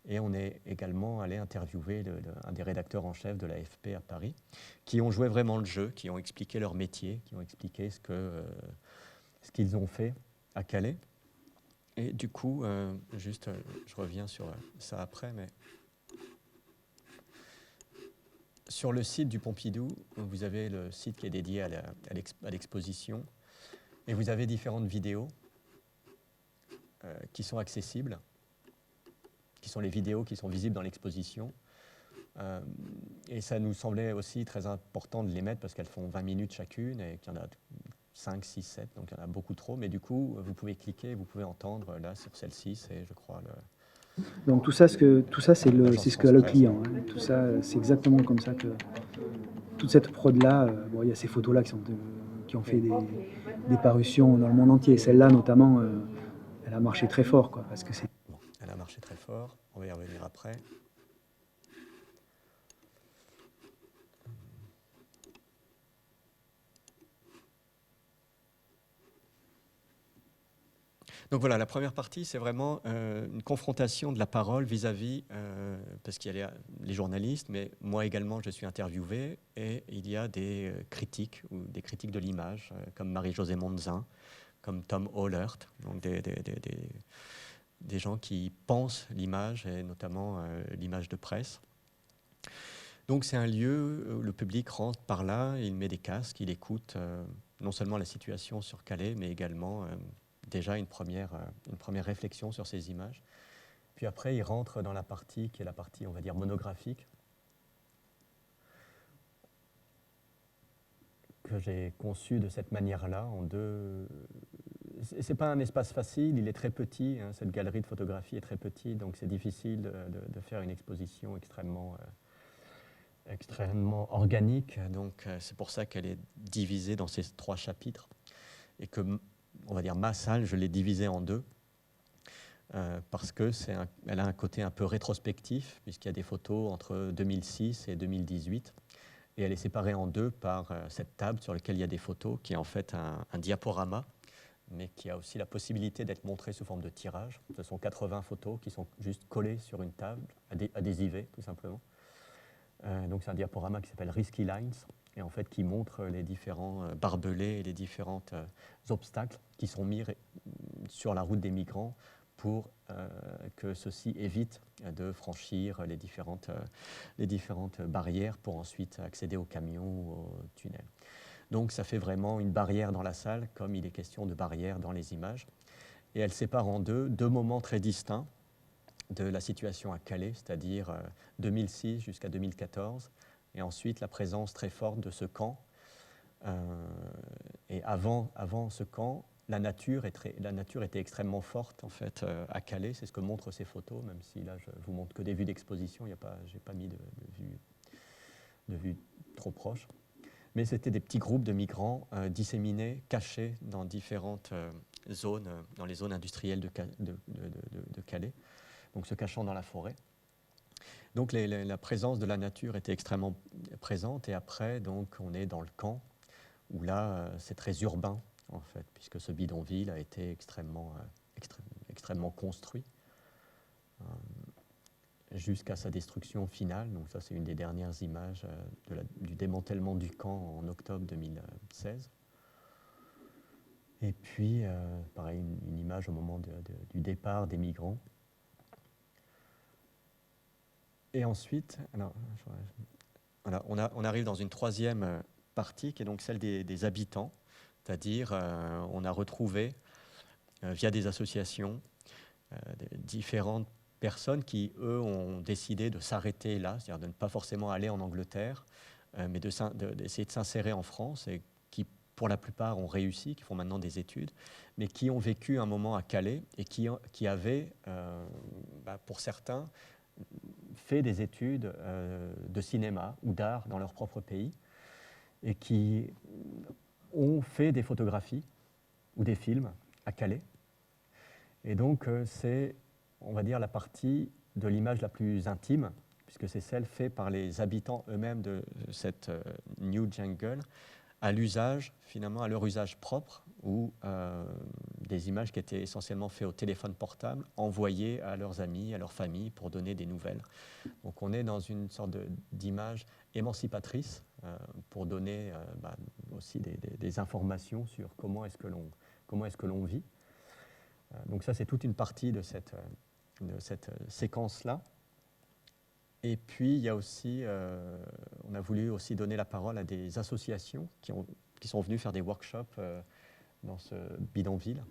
et on est également allé interviewer un des rédacteurs en chef de l'AFP à Paris, qui ont joué vraiment le jeu, qui ont expliqué leur métier, qui ont expliqué ce qu'ils ont fait à Calais. Et du coup, je reviens sur ça après, mais sur le site du Pompidou, vous avez le site qui est dédié à l'exposition, et vous avez différentes vidéos qui sont accessibles, qui sont les vidéos qui sont visibles dans l'exposition. Et ça nous semblait aussi très important de les mettre parce qu'elles font 20 minutes chacune et qu'il y en a 5, 6, 7, donc il y en a beaucoup trop. Mais du coup, vous pouvez cliquer, vous pouvez entendre, là, sur celle-ci, c'est, je crois, Donc tout ça, c'est ce que a le client. Hein. Tout ça, c'est exactement comme ça que toute cette prod-là, il y a ces photos-là qui ont fait des parutions dans le monde entier. Celle-là, notamment, marché très fort, quoi, parce que c'est... Bon, elle a marché très fort, on va y revenir après. Donc voilà, la première partie, c'est vraiment une confrontation de la parole vis-à-vis, parce qu'il y a les journalistes, mais moi également, je suis interviewé, et il y a des critiques, ou des critiques de l'image, comme Marie-Josée Monzin, comme Tom Ohlert, donc des gens qui pensent l'image, et notamment l'image de presse. Donc c'est un lieu où le public rentre par là, il met des casques, il écoute non seulement la situation sur Calais, mais également déjà une première réflexion sur ces images. Puis après, il rentre dans la partie qui est la partie, on va dire, monographique, que j'ai conçue de cette manière-là, en deux... C'est pas un espace facile, il est très petit, hein, cette galerie de photographie est très petite, donc c'est difficile de faire une exposition extrêmement organique, donc c'est pour ça qu'elle est divisée dans ces 3 chapitres, et que, on va dire, ma salle, je l'ai divisée en 2, parce qu'elle a un côté un peu rétrospectif, puisqu'il y a des photos entre 2006 et 2018, et elle est séparée en 2 par cette table sur laquelle il y a des photos, qui est en fait un diaporama, mais qui a aussi la possibilité d'être montré sous forme de tirage. Ce sont 80 photos qui sont juste collées sur une table, adhésivées tout simplement. Donc c'est un diaporama qui s'appelle Risky Lines, et en fait qui montre les différents barbelés et les différents obstacles qui sont mis sur la route des migrants pour que ceux-ci évitent de franchir les différentes barrières pour ensuite accéder aux camions ou aux tunnels. Donc ça fait vraiment une barrière dans la salle, comme il est question de barrière dans les images. Et elle sépare en deux moments très distincts de la situation à Calais, c'est-à-dire 2006 jusqu'à 2014, et ensuite la présence très forte de ce camp. Et avant ce camp, la nature était extrêmement forte en fait à Calais. C'est ce que montrent ces photos, même si là je vous montre que des vues d'exposition. Je n'ai pas mis de vues trop proches. Mais c'était des petits groupes de migrants disséminés, cachés dans différentes zones, dans les zones industrielles de Calais, donc se cachant dans la forêt. Donc la présence de la nature était extrêmement présente, et après donc on est dans le camp, où là c'est très urbain en fait, puisque ce bidonville a été extrêmement construit jusqu'à sa destruction finale. Donc ça c'est une des dernières images du démantèlement du camp en octobre 2016. Et puis pareil, une image au moment du départ des migrants. Et ensuite, on arrive dans une 3e partie qui est donc celle des habitants, c'est-à-dire on a retrouvé via des associations différentes personnes qui, eux, ont décidé de s'arrêter là, c'est-à-dire de ne pas forcément aller en Angleterre, mais d'essayer de s'insérer en France, et qui, pour la plupart, ont réussi, qui font maintenant des études, mais qui ont vécu un moment à Calais et qui avaient, pour certains, fait des études de cinéma ou d'art dans leur propre pays, et qui ont fait des photographies ou des films à Calais. Et donc c'est, on va dire, la partie de l'image la plus intime, puisque c'est celle faite par les habitants eux-mêmes de cette New Jungle, à l'usage, finalement, à leur usage propre, ou des images qui étaient essentiellement faites au téléphone portable, envoyées à leurs amis, à leur famille, pour donner des nouvelles. Donc on est dans une sorte d'image émancipatrice, pour donner aussi des informations sur comment est-ce que l'on vit. Donc ça, c'est toute une partie de cette séquence-là. Et puis, il y a aussi, on a voulu aussi donner la parole à des associations qui sont venues faire des workshops dans ce bidonville.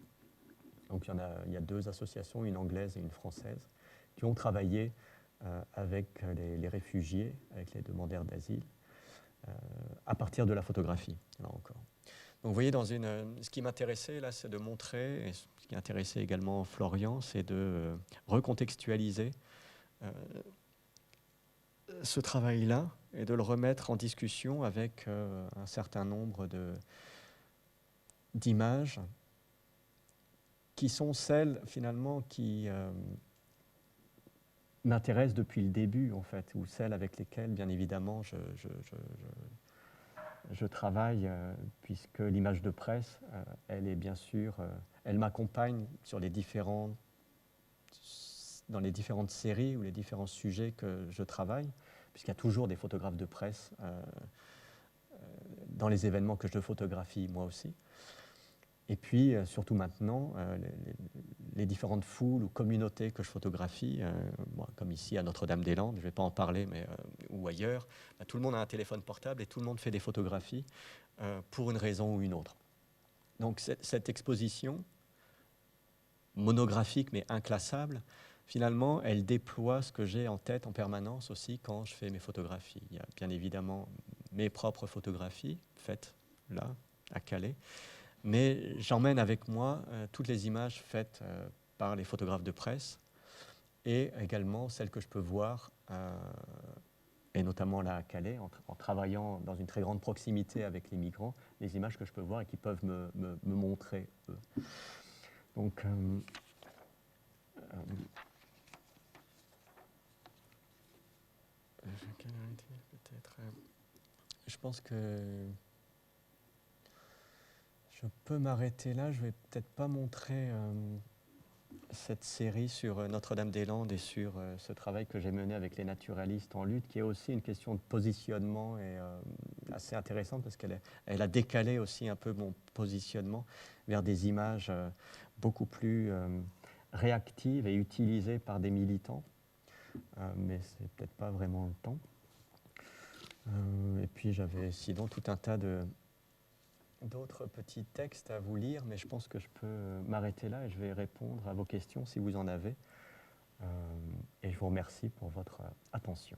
Donc, il y a 2 associations, une anglaise et une française, qui ont travaillé avec les réfugiés, avec les demandeurs d'asile, à partir de la photographie, là encore. Donc, vous voyez, ce qui m'intéressait, là, c'est de montrer, et ce qui intéressait également Florian, c'est de recontextualiser ce travail-là et de le remettre en discussion avec un certain nombre d'images qui sont celles finalement qui m'intéressent depuis le début en fait, ou celles avec lesquelles bien évidemment je travaille, puisque l'image de presse, elle est bien sûr, elle m'accompagne sur dans les différentes séries ou les différents sujets que je travaille, puisqu'il y a toujours des photographes de presse dans les événements que je photographie moi aussi. Et puis, surtout maintenant, les différentes foules ou communautés que je photographie, comme ici à Notre-Dame-des-Landes, je ne vais pas en parler, mais, ou ailleurs, tout le monde a un téléphone portable et tout le monde fait des photographies pour une raison ou une autre. Donc cette exposition, monographique mais inclassable, finalement, elle déploie ce que j'ai en tête en permanence aussi quand je fais mes photographies. Il y a bien évidemment mes propres photographies faites là, à Calais, mais j'emmène avec moi toutes les images faites par les photographes de presse et également celles que je peux voir, et notamment là à Calais, en travaillant dans une très grande proximité avec les migrants, les images que je peux voir et qui peuvent me montrer eux. Donc, peut-être. Je pense que je peux m'arrêter là. Je ne vais peut-être pas montrer cette série sur Notre-Dame-des-Landes et sur ce travail que j'ai mené avec les naturalistes en lutte, qui est aussi une question de positionnement et assez intéressante parce qu'elle a décalé aussi un peu mon positionnement vers des images beaucoup plus réactives et utilisées par des militants. Mais c'est peut-être pas vraiment le temps. Et puis j'avais sinon tout un tas d'autres petits textes à vous lire, mais je pense que je peux m'arrêter là et je vais répondre à vos questions si vous en avez. Et je vous remercie pour votre attention.